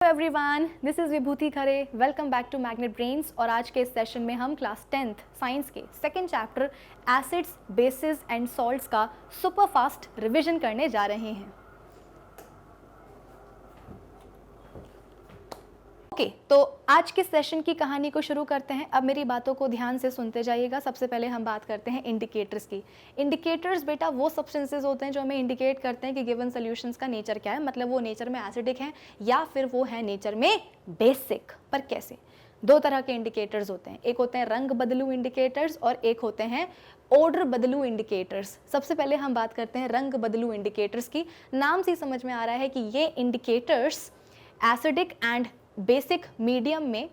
Hello everyone, this is Vibhuti Khare. Welcome back to Magnet Brains. और आज के इस सेशन में हम क्लास 10th साइंस के second chapter acids, bases and salts का सुपर फास्ट रिवीजन करने जा रहे हैं। तो आज के सेशन की कहानी को शुरू करते हैं। अब मेरी बातों को ध्यान से सुनते जाइएगा। सबसे पहले हम बात करते हैं इंडिकेटर्स की। इंडिकेटर्स बेटा वो सब्सटेंसेस होते हैं जो हमें इंडिकेट करते हैं कि गिवन सॉल्यूशंस का नेचर क्या है, मतलब वो नेचर में एसिडिक है या फिर वो है नेचर में बेसिक। पर कैसे? दो तरह के इंडिकेटर्स होते हैं, एक होते हैं रंग बदलू इंडिकेटर्स और एक होते हैं ऑर्डर बदलू इंडिकेटर्स। सबसे पहले हम बात करते हैं रंग बदलू इंडिकेटर्स की। नाम से समझ में आ रहा है कि ये indicators acidic and basic medium में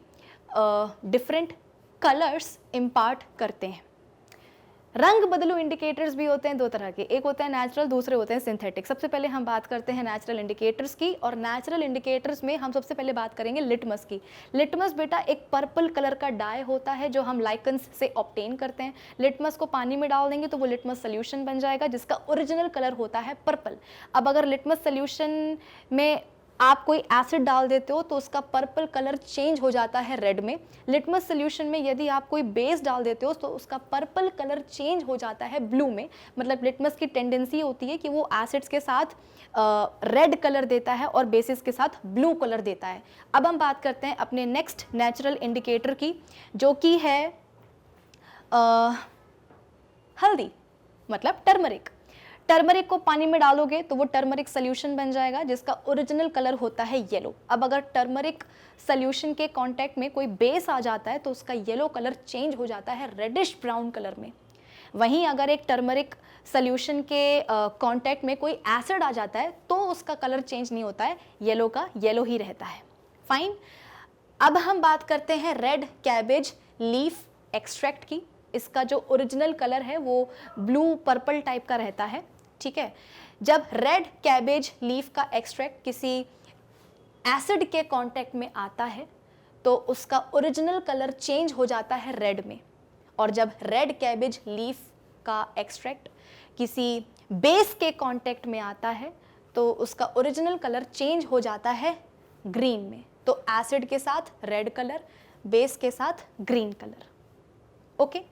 डिफरेंट कलर्स इम्पार्ट करते हैं। रंग बदलू इंडिकेटर्स भी होते हैं दो तरह के, एक होते हैं नेचुरल, दूसरे होते हैं सिंथेटिक। सबसे पहले हम बात करते हैं नेचुरल इंडिकेटर्स की। और नेचुरल इंडिकेटर्स में हम सबसे पहले बात करेंगे लिटमस की। लिटमस बेटा एक पर्पल कलर का डाई होता है जो हम लाइकन्स से ऑब्टेन करते हैं। लिटमस को पानी में डाल देंगे तो वो लिटमस सोल्यूशन बन जाएगा जिसका ओरिजिनल कलर होता है पर्पल। अब अगर लिटमस सोल्यूशन में आप कोई एसिड डाल देते हो तो उसका पर्पल कलर चेंज हो जाता है रेड में। लिटमस सोल्यूशन में यदि आप कोई बेस डाल देते हो तो उसका पर्पल कलर चेंज हो जाता है ब्लू में। मतलब लिटमस की टेंडेंसी होती है कि वो एसिड्स के साथ रेड कलर देता है और बेसिस के साथ ब्लू कलर देता है। अब हम बात करते हैं अपने नेक्स्ट नेचुरल इंडिकेटर की, जो कि है हल्दी, मतलब टर्मरिक। टर्मरिक को पानी में डालोगे तो वो टर्मरिक सोल्यूशन बन जाएगा जिसका ओरिजिनल कलर होता है येलो। अब अगर टर्मरिक सोल्यूशन के कांटेक्ट में कोई बेस आ जाता है तो उसका येलो कलर चेंज हो जाता है रेडिश ब्राउन कलर में। वहीं अगर एक टर्मरिक सोल्यूशन के कांटेक्ट में कोई एसिड आ जाता है तो उसका कलर चेंज नहीं होता है, येलो का येलो ही रहता है। फाइन। अब हम बात करते हैं रेड कैबेज लीफ एक्सट्रैक्ट की। इसका जो ओरिजिनल कलर है वो ब्लू पर्पल टाइप का रहता है, ठीक है। जब रेड कैबेज लीफ का एक्सट्रैक्ट किसी एसिड के कांटेक्ट में आता है तो उसका ओरिजिनल कलर चेंज हो जाता है रेड में। और जब रेड कैबेज लीफ का एक्सट्रैक्ट किसी बेस के कांटेक्ट में आता है तो उसका ओरिजिनल कलर चेंज हो जाता है ग्रीन में। तो एसिड के साथ रेड कलर, बेस के साथ ग्रीन कलर। ओके।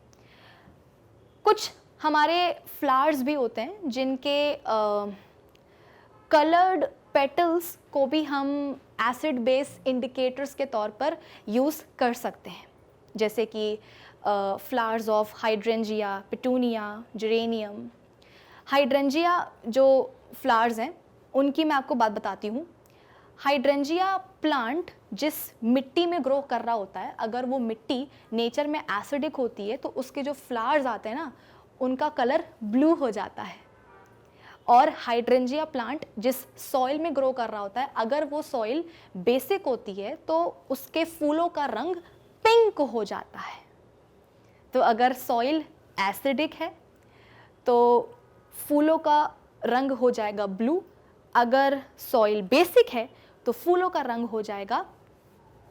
कुछ हमारे फ्लावर्स भी होते हैं जिनके कलर्ड पेटल्स को भी हम एसिड बेस इंडिकेटर्स के तौर पर यूज़ कर सकते हैं, जैसे कि flowers of hydrangea, petunia, geranium. Hydrangea जो फ्लावर्स हैं उनकी मैं आपको बात बताती हूँ। हाइड्रेंजिया प्लांट जिस मिट्टी में ग्रो कर रहा होता है, अगर वो मिट्टी नेचर में एसिडिक होती है तो उसके जो फ्लावर्स आते हैं ना उनका कलर ब्लू हो जाता है। और हाइड्रेंजिया प्लांट जिस सॉइल में ग्रो कर रहा होता है, अगर वो सॉइल बेसिक होती है तो उसके फूलों का रंग पिंक हो जाता है। तो अगर सॉइल एसिडिक है तो फूलों का रंग हो जाएगा ब्लू, अगर सॉइल बेसिक है तो फूलों का रंग हो जाएगा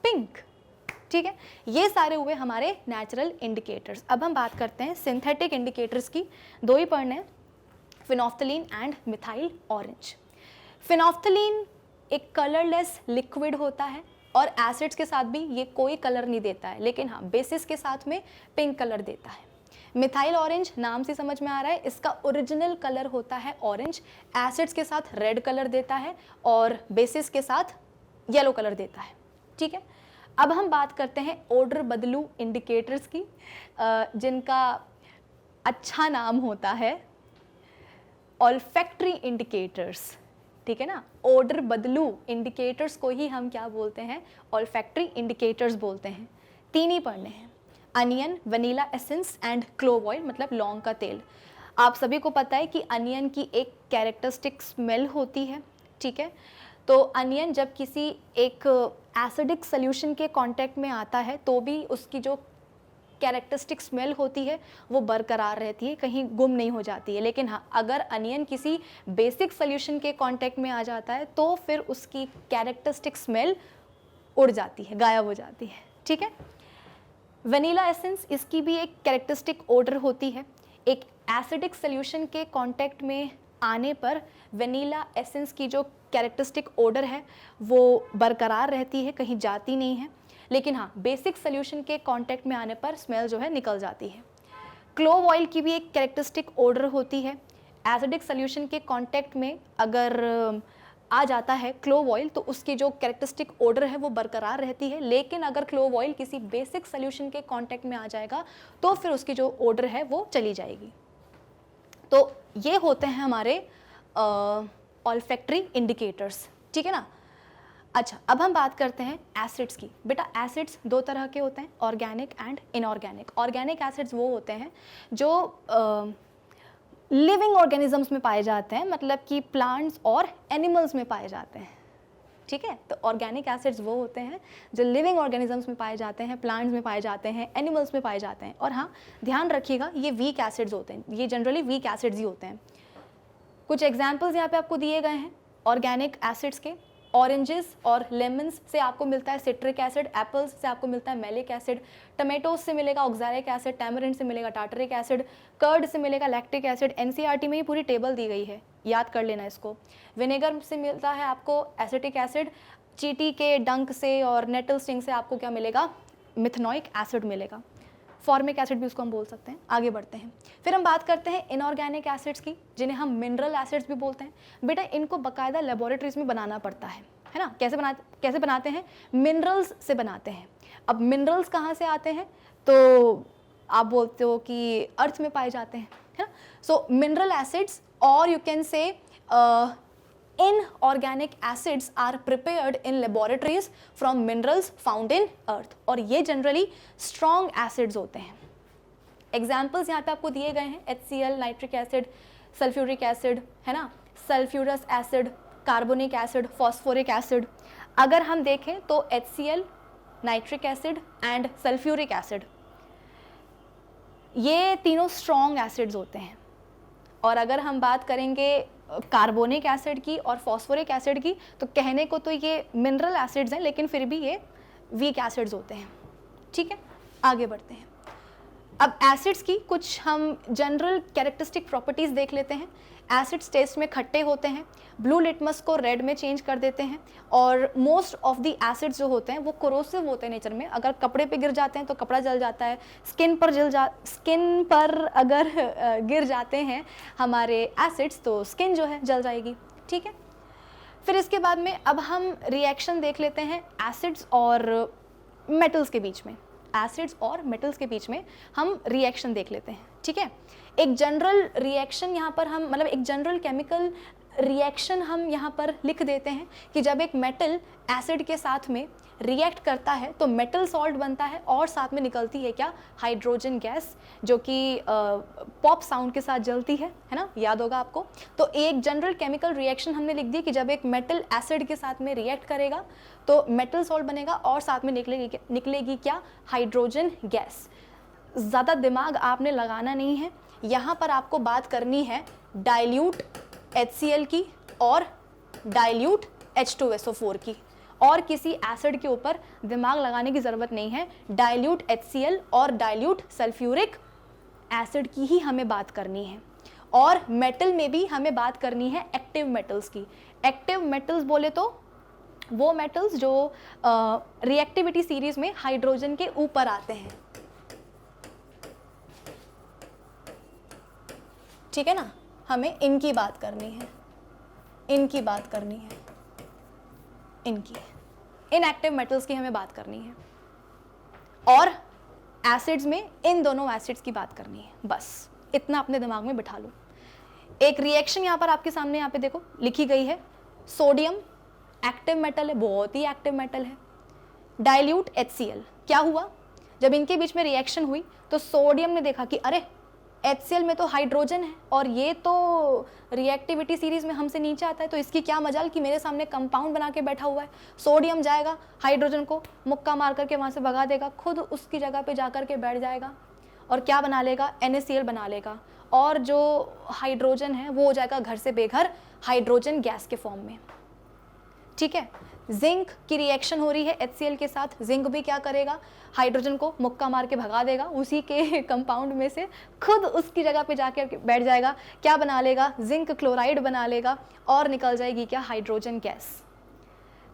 पिंक, ठीक है। ये सारे हुए हमारे नेचुरल इंडिकेटर्स। अब हम बात करते हैं सिंथेटिक इंडिकेटर्स की। दो ही पढ़ने हैं, phenolphthalein and methyl orange. Phenolphthalein एक कलरलेस लिक्विड होता है और एसिड्स के साथ भी ये कोई कलर नहीं देता है, लेकिन हाँ बेसिस के साथ में पिंक कलर देता है। मिथाइल ऑरेंज नाम से समझ में आ रहा है, इसका ओरिजिनल कलर होता है ऑरेंज, एसिड्स के साथ रेड कलर देता है और बेसिस के साथ येलो कलर देता है, ठीक है। अब हम बात करते हैं ऑर्डर बदलू इंडिकेटर्स की, जिनका अच्छा नाम होता है ऑल्फैक्टरी इंडिकेटर्स, ठीक है ना। ऑर्डर बदलू इंडिकेटर्स को ही हम क्या बोलते हैं? ऑल्फैक्टरी इंडिकेटर्स बोलते हैं। तीन ही पढ़ने हैं, onion, vanilla essence and clove oil, मतलब लौंग का तेल। आप सभी को पता है कि अनियन की एक कैरेक्टरिस्टिक स्मेल होती है, ठीक है। तो अनियन जब किसी एक एसिडिक सोल्यूशन के कांटेक्ट में आता है तो भी उसकी जो कैरेक्टरिस्टिक स्मेल होती है वो बरकरार रहती है, कहीं गुम नहीं हो जाती है। लेकिन हाँ, अगर अनियन किसी बेसिक सोल्यूशन के कांटेक्ट में आ जाता है तो फिर उसकी कैरेक्टरिस्टिक स्मेल उड़ जाती है, गायब हो जाती है, ठीक है। वनीला एसेंस, इसकी भी एक कैरेक्टरिस्टिक ओडर होती है। एक एसिडिक सोल्यूशन के कांटेक्ट में आने पर वनीला एसेंस की जो कैरेक्टरिस्टिक ओडर है वो बरकरार रहती है, कहीं जाती नहीं है, लेकिन हाँ बेसिक सोल्यूशन के कांटेक्ट में आने पर स्मेल जो है निकल जाती है। क्लोव ऑयल की भी एक कैरेक्टरिस्टिक ओडर होती है। एसिडिक सोल्यूशन के कांटेक्ट में अगर आ जाता है क्लोव ऑयल तो उसकी जो कैरेक्टरिस्टिक ओडर है वो बरकरार रहती है, लेकिन अगर क्लोव ऑयल किसी बेसिक सोल्यूशन के कांटेक्ट में आ जाएगा तो फिर उसकी जो ओडर है वो चली जाएगी। तो ये होते हैं हमारे ऑल्फैक्टरी इंडिकेटर्स, ठीक है ना। अच्छा, अब हम बात करते हैं एसिड्स की। बेटा एसिड्स दो तरह के होते हैं, organic and inorganic. Organic acids वो होते हैं जो लिविंग ऑर्गेनिजम्स में पाए जाते हैं, मतलब कि प्लांट्स और एनिमल्स में पाए जाते हैं, ठीक है। तो ऑर्गेनिक एसिड्स वो होते हैं जो लिविंग ऑर्गेनिजम्स में पाए जाते हैं, प्लांट्स में पाए जाते हैं, एनिमल्स में पाए जाते हैं। और हाँ ध्यान रखिएगा ये वीक एसिड्स होते हैं, ये जनरली वीक एसिड्स ही होते हैं। कुछ एग्जाम्पल्स यहाँ पे आपको दिए गए हैं ऑर्गेनिक एसिड्स के। ऑरेंजेस और लेमन्स से आपको मिलता है सिट्रिक एसिड, एप्पल्स से आपको मिलता है मैलिक एसिड, टमेटोज से मिलेगा ऑक्सैलिक एसिड, टैमरिंड से मिलेगा टार्टरिक एसिड, कर्ड से मिलेगा लैक्टिक एसिड। एनसीईआरटी में ही पूरी टेबल दी गई है, याद कर लेना इसको। विनेगर से मिलता है आपको एसिटिक एसिड, चींटी के डंक से और नेटल स्टिंग से आपको क्या मिलेगा, मिथेनोइक एसिड मिलेगा। फॉर्मिक एसिड भी उसको हम बोल सकते हैं। आगे बढ़ते हैं, फिर हम बात करते हैं इनऑर्गेनिक एसिड्स की, जिन्हें हम मिनरल एसिड्स भी बोलते हैं। बेटा इनको बाकायदा लेबोरेटरीज में बनाना पड़ता है ना। कैसे बनाते हैं, मिनरल्स से बनाते हैं। अब मिनरल्स कहाँ से आते हैं, तो आप बोलते हो कि अर्थ में पाए जाते हैं, है ना। सो मिनरल एसिड्स और you can say inorganic acids are prepared in laboratories from minerals found in earth, और ये जनरली स्ट्रॉन्ग एसिड्स होते हैं। एग्जाम्पल्स यहाँ पे आपको दिए गए हैं, HCl, nitric acid, sulphuric acid, है ना, sulphurous acid, carbonic acid, phosphoric acid. अगर हम देखें तो HCl, nitric acid and sulphuric acid ये तीनों स्ट्रॉन्ग एसिड्स होते हैं। और अगर हम बात करेंगे कार्बोनिक एसिड की और फॉस्फोरिक एसिड की, तो कहने को तो ये मिनरल एसिड्स हैं, लेकिन फिर भी ये वीक एसिड्स होते हैं, ठीक है। आगे बढ़ते हैं, अब एसिड्स की कुछ हम जनरल कैरेक्टरिस्टिक प्रॉपर्टीज देख लेते हैं। एसिड्स टेस्ट में खट्टे होते हैं, ब्लू लिटमस को रेड में चेंज कर देते हैं, और मोस्ट ऑफ द एसिड्स जो होते हैं वो कोरोसिव होते हैं नेचर में। अगर कपड़े पे गिर जाते हैं तो कपड़ा जल जाता है, स्किन पर अगर गिर जाते हैं हमारे एसिड्स तो स्किन जो है जल जाएगी, ठीक है। फिर इसके बाद में अब हम रिएक्शन देख लेते हैं एसिड्स और मेटल्स के बीच में। एसिड्स और मेटल्स के बीच में हम रिएक्शन देख लेते हैं, ठीक है। एक जनरल रिएक्शन यहाँ पर हम, मतलब एक जनरल केमिकल रिएक्शन हम यहाँ पर लिख देते हैं कि जब एक मेटल एसिड के साथ में रिएक्ट करता है तो मेटल सॉल्ट बनता है और साथ में निकलती है क्या, हाइड्रोजन गैस, जो कि पॉप साउंड के साथ जलती है ना, याद होगा आपको। तो एक जनरल केमिकल रिएक्शन हमने लिख दी कि जब एक मेटल एसिड के साथ में रिएक्ट करेगा तो मेटल सॉल्ट बनेगा और साथ में निकलेगी क्या, हाइड्रोजन गैस। ज़्यादा दिमाग आपने लगाना नहीं है, यहाँ पर आपको बात करनी है डाइल्यूट HCl की और डाइल्यूट H2SO4 की, और किसी एसिड के ऊपर दिमाग लगाने की ज़रूरत नहीं है। डाइल्यूट HCl और डाइल्यूट सल्फ्यूरिक एसिड की ही हमें बात करनी है। और मेटल में भी हमें बात करनी है एक्टिव मेटल्स की। एक्टिव मेटल्स बोले तो वो मेटल्स जो रिएक्टिविटी सीरीज में हाइड्रोजन के ऊपर आते हैं, ठीक है ना। हमें इनकी बात करनी है, इनकी बात करनी है, इनकी इनएक्टिव मेटल्स की हमें बात करनी है, और एसिड्स में इन दोनों एसिड्स की बात करनी है। बस इतना अपने दिमाग में बिठा लो। एक रिएक्शन यहाँ पर आपके सामने यहाँ पे देखो लिखी गई है। सोडियम एक्टिव मेटल है, बहुत ही एक्टिव मेटल है। डाइल्यूट HCl, क्या हुआ, जब इनके बीच में रिएक्शन हुई तो सोडियम ने देखा कि अरे HCl में तो हाइड्रोजन है और ये तो रिएक्टिविटी सीरीज में हमसे नीचे आता है, तो इसकी क्या मजाल कि मेरे सामने कंपाउंड बना के बैठा हुआ है। सोडियम जाएगा हाइड्रोजन को मुक्का मार करके वहाँ से भगा देगा, खुद उसकी जगह पे जा कर के बैठ जाएगा और क्या बना लेगा, NaCl बना लेगा, और जो हाइड्रोजन है वो हो जाएगा घर से बेघर हाइड्रोजन गैस के फॉर्म में, ठीक है। जिंक की रिएक्शन हो रही है HCl के साथ, जिंक भी क्या करेगा, हाइड्रोजन को मुक्का मार के भगा देगा, उसी के कंपाउंड में से खुद उसकी जगह पे जाके बैठ जाएगा, क्या बना लेगा, जिंक क्लोराइड बना लेगा और निकल जाएगी क्या, हाइड्रोजन गैस।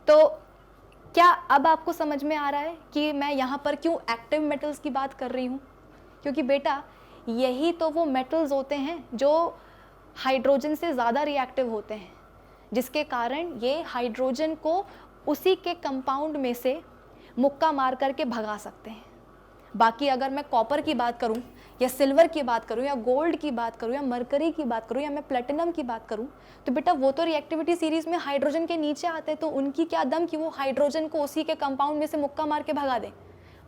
तो क्या अब आपको समझ में आ रहा है कि मैं यहाँ पर क्यों एक्टिव मेटल्स की बात कर रही हूँ? क्योंकि बेटा यही तो वो मेटल्स होते हैं जो हाइड्रोजन से ज़्यादा रिएक्टिव होते हैं, जिसके कारण ये हाइड्रोजन को उसी के कंपाउंड में से मुक्का मार करके भगा सकते हैं। बाकी अगर मैं कॉपर की बात करूं या सिल्वर की बात करूं या गोल्ड की बात करूं या मरकरी की बात करूं या मैं प्लेटिनम की बात करूं, तो बेटा वो तो रिएक्टिविटी सीरीज में हाइड्रोजन के नीचे आते हैं, तो उनकी क्या दम कि वो हाइड्रोजन को उसी के कंपाउंड में से मुक्का मार के भगा दें,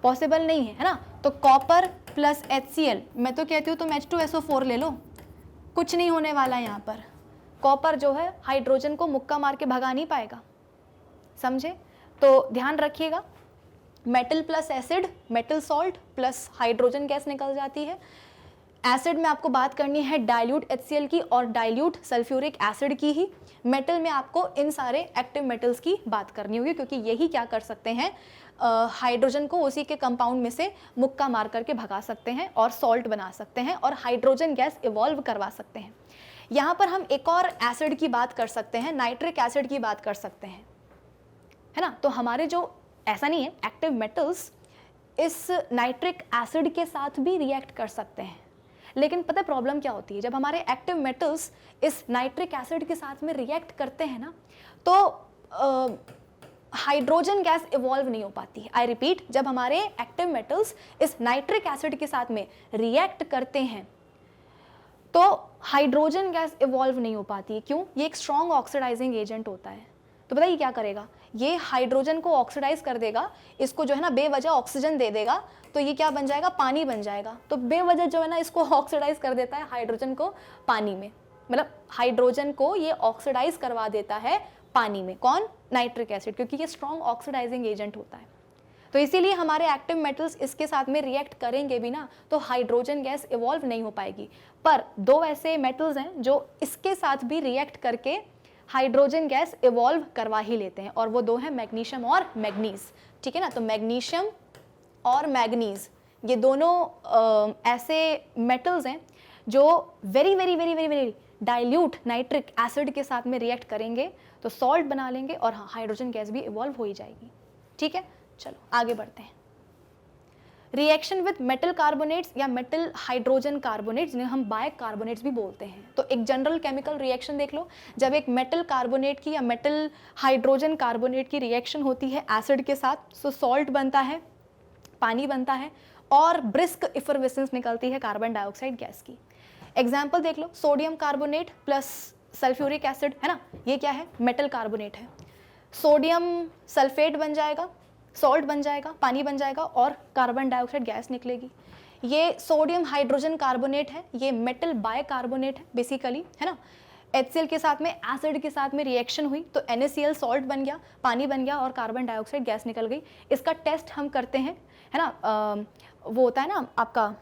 पॉसिबल नहीं है, है ना। तो कॉपर प्लस HCl, मैं तो कहती हूँ तुम H2SO4 ले लो, कुछ नहीं होने वाला है यहाँ पर। कॉपर जो है हाइड्रोजन को मुक्का मार के भगा नहीं पाएगा, समझे। तो ध्यान रखिएगा, metal plus acid, metal salt plus hydrogen gas निकल जाती है। एसिड में आपको बात करनी है डाइल्यूट HCl की और डाइल्यूट सल्फ्यूरिक एसिड की ही। मेटल में आपको इन सारे एक्टिव मेटल्स की बात करनी होगी, क्योंकि यही क्या कर सकते हैं, हाइड्रोजन को उसी के कंपाउंड में से मुक्का मार करके भगा सकते हैं और सॉल्ट बना सकते हैं और हाइड्रोजन गैस इवॉल्व करवा सकते हैं। यहाँ पर हम एक और एसिड की बात कर सकते हैं, नाइट्रिक एसिड की बात कर सकते हैं, है ना। तो हमारे जो, ऐसा नहीं है, एक्टिव मेटल्स इस नाइट्रिक एसिड के साथ भी रिएक्ट कर सकते हैं, लेकिन पता है प्रॉब्लम क्या होती है, जब हमारे एक्टिव मेटल्स इस नाइट्रिक एसिड के साथ में रिएक्ट करते हैं ना, तो हाइड्रोजन गैस इवॉल्व नहीं हो पाती है। आई रिपीट, जब हमारे एक्टिव मेटल्स इस नाइट्रिक एसिड के साथ में रिएक्ट करते हैं तो हाइड्रोजन गैस इवॉल्व नहीं हो पाती है। क्यों? ये एक स्ट्रॉन्ग ऑक्सीडाइजिंग एजेंट होता है। तो बताइए क्या करेगा, ये हाइड्रोजन को ऑक्सीडाइज कर देगा, इसको जो है ना बेवजह ऑक्सीजन दे देगा, तो ये क्या बन जाएगा, पानी बन जाएगा। तो बेवजह जो है ना इसको ऑक्सीडाइज कर देता है हाइड्रोजन को पानी में, मतलब हाइड्रोजन को ये ऑक्सीडाइज करवा देता है पानी में। कौन? नाइट्रिक एसिड, क्योंकि ये स्ट्रॉन्ग ऑक्सीडाइजिंग एजेंट होता है। तो इसीलिए हमारे एक्टिव मेटल्स इसके साथ में रिएक्ट करेंगे भी ना तो हाइड्रोजन गैस इवॉल्व नहीं हो पाएगी। पर दो ऐसे मेटल्स हैं जो इसके साथ भी रिएक्ट करके हाइड्रोजन गैस इवॉल्व करवा ही लेते हैं, और वो दो हैं मैग्नीशियम और मैग्नीज। ठीक है ना। तो मैग्नीशियम और मैग्नीज ये दोनों ऐसे मेटल्स हैं जो very very very very very dilute nitric acid के साथ में रिएक्ट करेंगे तो सॉल्ट बना लेंगे और हाइड्रोजन गैस भी इवॉल्व हो ही जाएगी। ठीक है, चलो आगे बढ़ते हैं। रिएक्शन विद मेटल कार्बोनेट्स या मेटल हाइड्रोजन कार्बोनेट्स, जिन्हें हम बाइकार्बोनेट्स भी बोलते हैं। तो एक जनरल केमिकल रिएक्शन देख लो, जब एक मेटल कार्बोनेट की या मेटल हाइड्रोजन कार्बोनेट की रिएक्शन होती है एसिड के साथ, तो सॉल्ट बनता है, पानी बनता है और ब्रिस्क इफरवेसेंस निकलती है कार्बन डाइऑक्साइड गैस की। एग्जाम्पल देख लो, sodium carbonate plus sulphuric acid, है ना, ये क्या है, मेटल कार्बोनेट है। सोडियम सल्फेट बन जाएगा, सॉल्ट बन जाएगा, पानी बन जाएगा और कार्बन डाइऑक्साइड गैस निकलेगी। ये सोडियम हाइड्रोजन कार्बोनेट है, ये मेटल बाइकार्बोनेट है बेसिकली, है ना। HCl के साथ में एसिड के साथ में रिएक्शन हुई तो NaCl सॉल्ट बन गया, पानी बन गया और कार्बन डाइऑक्साइड गैस निकल गई। इसका टेस्ट हम करते हैं, है ना, वो होता है ना आपका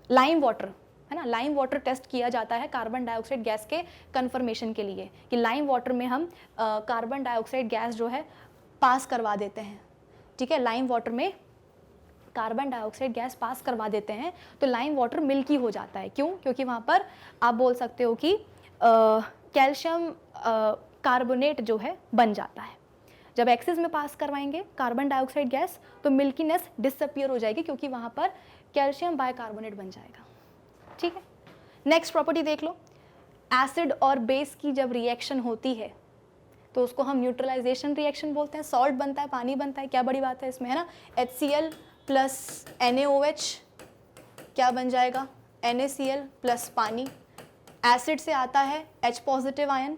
लाइम वाटर, है ना, लाइम वाटर टेस्ट किया जाता है कार्बन डाइऑक्साइड गैस के कन्फर्मेशन के लिए कि लाइम वाटर में हम कार्बन डाइऑक्साइड गैस जो है पास करवा देते हैं। ठीक है, लाइम वाटर में कार्बन डाइऑक्साइड गैस पास करवा देते हैं तो लाइम वाटर मिल्की हो जाता है। क्यों? क्योंकि वहाँ पर आप बोल सकते हो कि कैल्शियम कार्बोनेट जो है बन जाता है। जब एक्सिस में पास करवाएंगे कार्बन डाइऑक्साइड गैस तो मिल्कीनेस डिसअपियर हो जाएगी, क्योंकि वहाँ पर कैल्शियम बाइकार्बोनेट बन जाएगा। ठीक है, नेक्स्ट प्रॉपर्टी देख लो, एसिड और बेस की जब रिएक्शन होती है तो उसको हम न्यूट्रलाइजेशन रिएक्शन बोलते हैं। सॉल्ट बनता है, पानी बनता है, क्या बड़ी बात है इसमें, है ना। HCl प्लस NaOH क्या बन जाएगा, NaCl प्लस पानी। एसिड से आता है H पॉजिटिव आयन,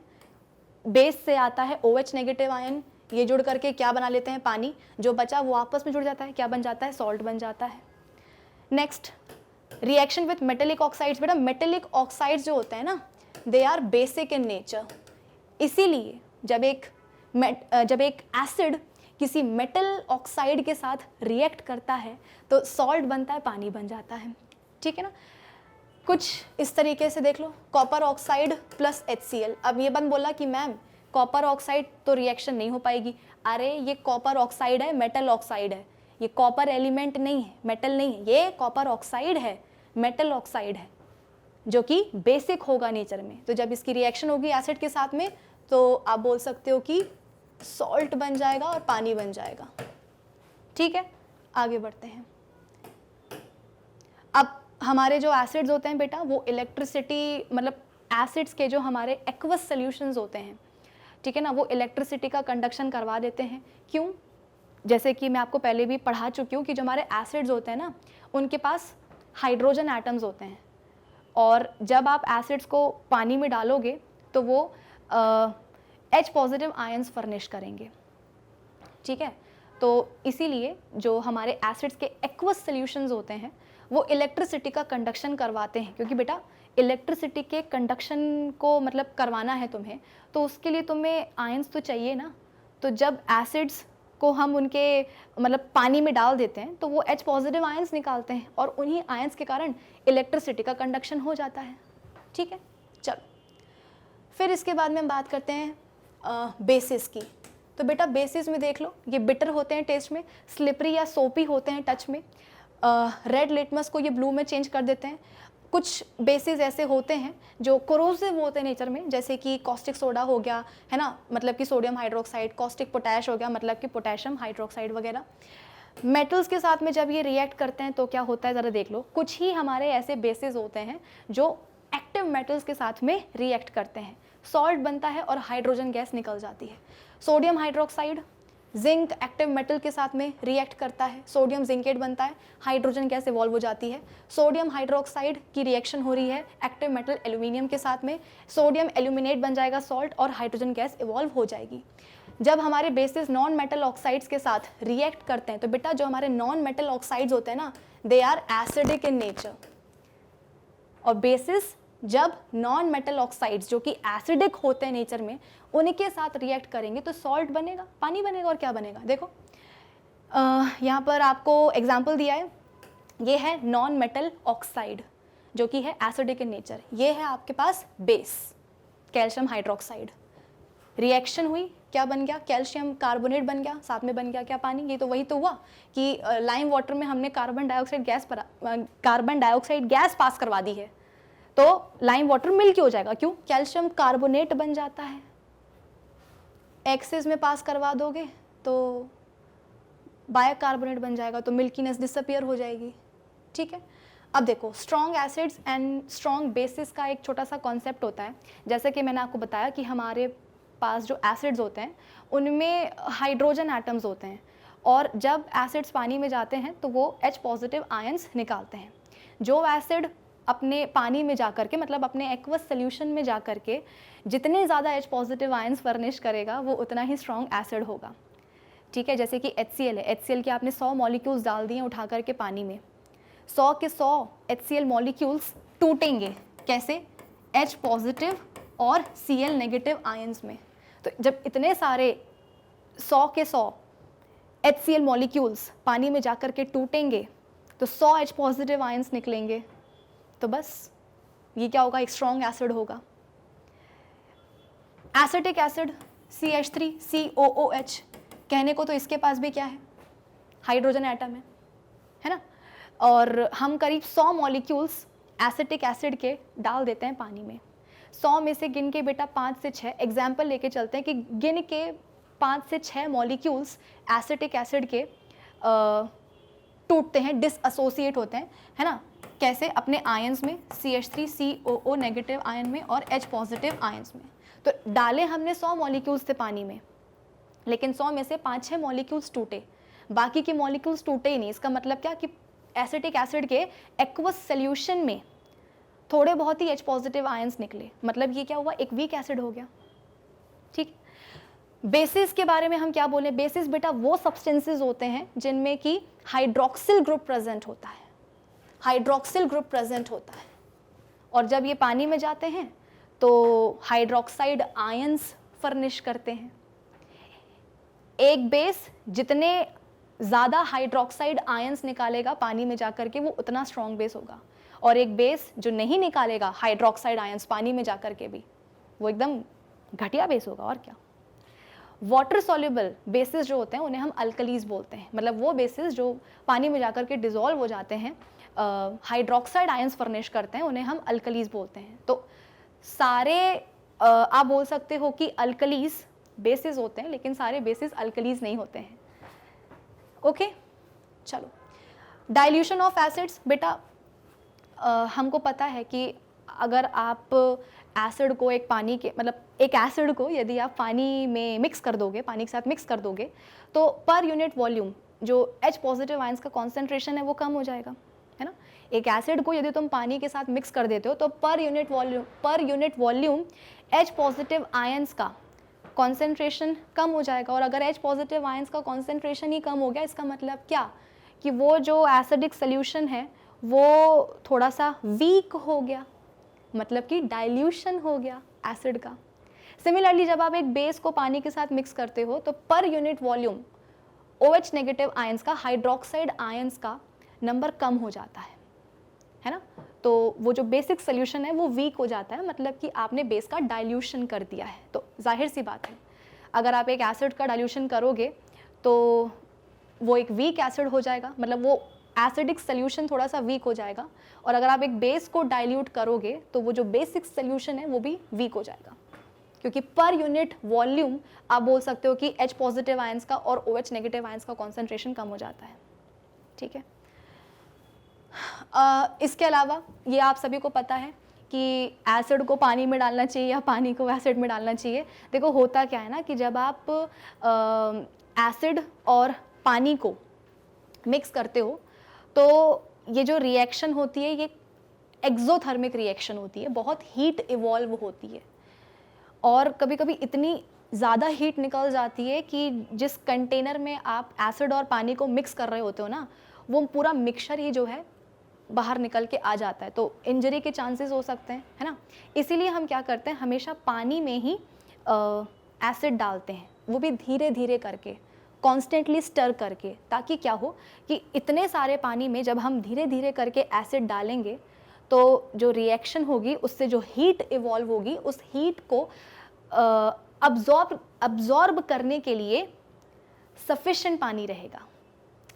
बेस से आता है OH नेगेटिव आयन, ये जुड़ करके क्या बना लेते हैं, पानी। जो बचा वो आपस में जुड़ जाता है, क्या बन जाता है, सॉल्ट बन जाता है। Next, reaction with metallic oxides. बेटा मेटेलिक ऑक्साइड्स जो होते हैं ना, they are basic in nature. इसीलिए जब एक एसिड किसी मेटल ऑक्साइड के साथ रिएक्ट करता है तो सॉल्ट बनता है, पानी बन जाता है। ठीक है ना। कुछ इस तरीके से देख लो, कॉपर ऑक्साइड प्लस HCl। अब ये बंद बोला कि मैम कॉपर ऑक्साइड तो रिएक्शन नहीं हो पाएगी, अरे ये कॉपर ऑक्साइड है, मेटल ऑक्साइड है, ये कॉपर एलिमेंट नहीं है, मेटल नहीं है, ये कॉपर ऑक्साइड है, मेटल ऑक्साइड है, जो कि बेसिक होगा नेचर में। तो जब इसकी रिएक्शन होगी एसिड के साथ में तो आप बोल सकते हो कि सॉल्ट बन जाएगा और पानी बन जाएगा। ठीक है, आगे बढ़ते हैं। अब हमारे जो एसिड्स होते हैं बेटा, वो इलेक्ट्रिसिटी, मतलब एसिड्स के जो हमारे एक्वस सॉल्यूशंस होते हैं, ठीक है ना, वो इलेक्ट्रिसिटी का कंडक्शन करवा देते हैं। क्यों? जैसे कि मैं आपको पहले भी पढ़ा चुकी हूँ कि जो हमारे एसिड्स होते हैं ना, उनके पास हाइड्रोजन एटम्स होते हैं, और जब आप एसिड्स को पानी में डालोगे तो वो H पॉजिटिव आयंस फर्निश करेंगे। ठीक है, तो इसीलिए जो हमारे एसिड्स के एक्वस सॉल्यूशंस होते हैं वो इलेक्ट्रिसिटी का कंडक्शन करवाते हैं, क्योंकि बेटा इलेक्ट्रिसिटी के कंडक्शन को मतलब करवाना है तुम्हें, तो उसके लिए तुम्हें आयंस तो चाहिए ना। तो जब एसिड्स को हम उनके मतलब पानी में डाल देते हैं तो वो H पॉजिटिव आयंस निकालते हैं, और उन्हीं आयंस के कारण इलेक्ट्रिसिटी का कंडक्शन हो जाता है। ठीक है, चलो फिर इसके बाद में हम बात करते हैं बेसिस की। तो बेटा बेसिस में देख लो, ये बिटर होते हैं टेस्ट में, स्लिपरी या सोपी होते हैं टच में, रेड लिटमस को ये ब्लू में चेंज कर देते हैं। कुछ बेसिस ऐसे होते हैं जो कोरोसिव होते हैं नेचर में, जैसे कि कॉस्टिक सोडा हो गया, है ना, मतलब कि सोडियम हाइड्रोक्साइड, कॉस्टिक पोटैश हो गया, मतलब कि पोटेशियम हाइड्रोक्साइड वगैरह। मेटल्स के साथ में जब ये रिएक्ट करते हैं तो क्या होता है ज़रा देख लो। कुछ ही हमारे ऐसे बेसिस होते हैं जो एक्टिव मेटल्स के साथ में रिएक्ट करते हैं, सॉल्ट बनता है और हाइड्रोजन गैस निकल जाती है। Sodium hydroxide zinc active metal के साथ में रिएक्ट करता है, सोडियम जिंकेट बनता है, हाइड्रोजन गैस इवॉल्व हो जाती है। सोडियम हाइड्रोक्साइड की रिएक्शन हो रही है एक्टिव मेटल एल्यूमिनियम के साथ में, सोडियम एल्यूमिनेट बन जाएगा सॉल्ट और हाइड्रोजन गैस इवॉल्व हो जाएगी। जब हमारे बेसिस नॉन मेटल ऑक्साइड्स के साथ रिएक्ट करते हैं तो बेटा जो हमारे नॉन मेटल ऑक्साइड्स होते हैं ना, they are acidic in nature, और बेसिस जब नॉन मेटल ऑक्साइड्स जो कि एसिडिक होते हैं नेचर में, उनके साथ रिएक्ट करेंगे तो सॉल्ट बनेगा, पानी बनेगा, और क्या बनेगा देखो। यहाँ पर आपको एग्जांपल दिया है, ये है नॉन मेटल ऑक्साइड जो कि है एसिडिक इन नेचर, ये है आपके पास बेस कैल्शियम हाइड्रोक्साइड। रिएक्शन हुई, क्या बन गया, कैल्शियम कार्बोनेट बन गया, साथ में बन गया क्या, पानी। ये तो वही तो हुआ कि लाइम वाटर में हमने कार्बन डाइऑक्साइड गैस पास करवा दी है, तो लाइम वाटर मिल्की हो जाएगा। क्यों? कैल्शियम कार्बोनेट बन जाता है। एक्सेस में पास करवा दोगे तो बाइकार्बोनेट बन जाएगा, तो मिल्कीनेस डिसअपियर हो जाएगी। ठीक है, अब देखो strong acids and strong bases का एक छोटा सा कॉन्सेप्ट होता है। जैसे कि मैंने आपको बताया कि हमारे पास जो एसिड्स होते हैं उनमें हाइड्रोजन एटम्स होते हैं, और जब एसिड्स पानी में जाते हैं तो वो H पॉजिटिव आयंस निकालते हैं। जो एसिड अपने पानी में जा करके, मतलब अपने एक्वस सोल्यूशन में जा करके जितने ज़्यादा H पॉजिटिव आयंस फर्निश करेगा वो उतना ही स्ट्रॉन्ग एसिड होगा। ठीक है, जैसे कि HCl है, HCl के आपने 100 मॉलिक्यूल्स डाल दिए उठा करके पानी में, 100 के 100 HCl मॉलिक्यूल्स टूटेंगे, कैसे, H पॉजिटिव और Cl नेगेटिव आयंस में। तो जब इतने सारे 100 के 100 HCl मॉलिक्यूल्स पानी में जाकर के टूटेंगे तो 100 H पॉजिटिव आयंस निकलेंगे, तो बस ये क्या होगा, एक स्ट्रॉन्ग एसिड होगा। एसिटिक एसिड CH3COOH, कहने को तो इसके पास भी क्या है, हाइड्रोजन एटम है ना, और हम करीब 100 मॉलिक्यूल्स एसिटिक एसिड के डाल देते हैं पानी में। 100 में से गिन के बेटा 5 से 6 एग्जाम्पल लेके चलते हैं कि गिन के 5 से 6 मॉलिक्यूल्स एसिटिक एसिड के टूटते हैं, डिसएसोसिएट होते हैं, है ना, कैसे, अपने आयंस में, CH3COO नेगेटिव आयन में और H पॉजिटिव आयंस में। तो डाले हमने 100 मॉलिक्यूल्स थे पानी में, लेकिन 100 में से 5-6 मॉलिक्यूल्स टूटे, बाकी के मॉलिक्यूल्स टूटे ही नहीं। इसका मतलब क्या कि एसिटिक एसिड के एक्वस सॉल्यूशन में थोड़े बहुत ही H पॉजिटिव आयंस निकले, मतलब ये क्या हुआ, एक वीक एसिड हो गया। ठीक, बेसिस के बारे में हम क्या बोले, बेसिस बेटा वो सब्सटेंसेस होते हैं जिनमें कि हाइड्रोक्सिल ग्रुप प्रेजेंट होता है, हाइड्रोक्सिल ग्रुप प्रेजेंट होता है, और जब ये पानी में जाते हैं तो हाइड्रोक्साइड आयंस फर्निश करते हैं। एक बेस जितने ज़्यादा हाइड्रोक्साइड आयंस निकालेगा पानी में जाकर के वो उतना स्ट्रॉन्ग बेस होगा, और एक बेस जो नहीं निकालेगा हाइड्रोक्साइड आयंस पानी में जाकर के भी, वो एकदम घटिया बेस होगा, और क्या। वाटर सॉल्युबल बेसिस जो होते हैं उन्हें हम अल्कलीज बोलते हैं, मतलब वो बेसिस जो पानी में जाकर के डिजोल्व हो जाते हैं, हाइड्रोक्साइड आयंस फर्निश करते हैं, उन्हें हम अल्कलीज बोलते हैं। तो सारे आप बोल सकते हो कि अल्कलीज बेसिस होते हैं, लेकिन सारे बेसिस अल्कलीज नहीं होते हैं। ओके चलो, डाइल्यूशन ऑफ एसिड्स। बेटा हमको पता है कि अगर आप एसिड को एक पानी के मतलब एक एसिड को यदि आप पानी में मिक्स कर दोगे, पानी के साथ मिक्स कर दोगे, तो पर यूनिट वॉल्यूम जो H पॉजिटिव आयंस का कॉन्सेंट्रेशन है वो कम हो जाएगा, है ना। एक एसिड को यदि तुम पानी के साथ मिक्स कर देते हो तो per unit volume H positive ions का कॉन्सेंट्रेशन कम हो जाएगा। और अगर H पॉजिटिव आयंस का कॉन्सेंट्रेशन ही कम हो गया, इसका मतलब क्या कि वो जो एसिडिक सोल्यूशन है वो थोड़ा सा वीक हो गया, मतलब कि डाइल्यूशन हो गया एसिड का। सिमिलरली जब आप एक बेस को पानी के साथ मिक्स करते हो तो per unit volume OH negative ions का, हाइड्रोक्साइड आयंस का नंबर कम हो जाता है ना। तो वो जो बेसिक सोल्यूशन है वो वीक हो जाता है, मतलब कि आपने बेस का डाइल्यूशन कर दिया है। तो जाहिर सी बात है, अगर आप एक एसिड का डाइल्यूशन करोगे तो वो एक वीक एसिड हो जाएगा, मतलब वो एसिडिक सोल्यूशन थोड़ा सा वीक हो जाएगा। और अगर आप एक बेस को डाइल्यूट करोगे तो वो जो बेसिक सोल्यूशन है वो भी वीक हो जाएगा, क्योंकि पर यूनिट वॉल्यूम आप बोल सकते हो कि H पॉजिटिव आयंस का और OH नेगेटिव आयंस का कॉन्सेंट्रेशन कम हो जाता है। ठीक है, इसके अलावा ये आप सभी को पता है कि एसिड को पानी में डालना चाहिए या पानी को एसिड में डालना चाहिए। देखो होता क्या है ना कि जब आप एसिड और पानी को मिक्स करते हो तो ये जो रिएक्शन होती है ये एक्सोथर्मिक रिएक्शन होती है, बहुत हीट इवॉल्व होती है। और कभी कभी इतनी ज़्यादा हीट निकल जाती है कि जिस कंटेनर में आप एसिड और पानी को मिक्स कर रहे होते हो ना, वो पूरा मिक्सचर ही जो है बाहर निकल के आ जाता है, तो इंजरी के चांसेस हो सकते हैं, है ना। इसीलिए हम क्या करते हैं, हमेशा पानी में ही एसिड डालते हैं, वो भी धीरे धीरे करके, कॉन्स्टेंटली स्टर करके, ताकि क्या हो कि इतने सारे पानी में जब हम धीरे धीरे करके एसिड डालेंगे तो जो रिएक्शन होगी उससे जो हीट इवॉल्व होगी उस हीट को अब्जॉर्ब करने के लिए सफिशिएंट पानी रहेगा।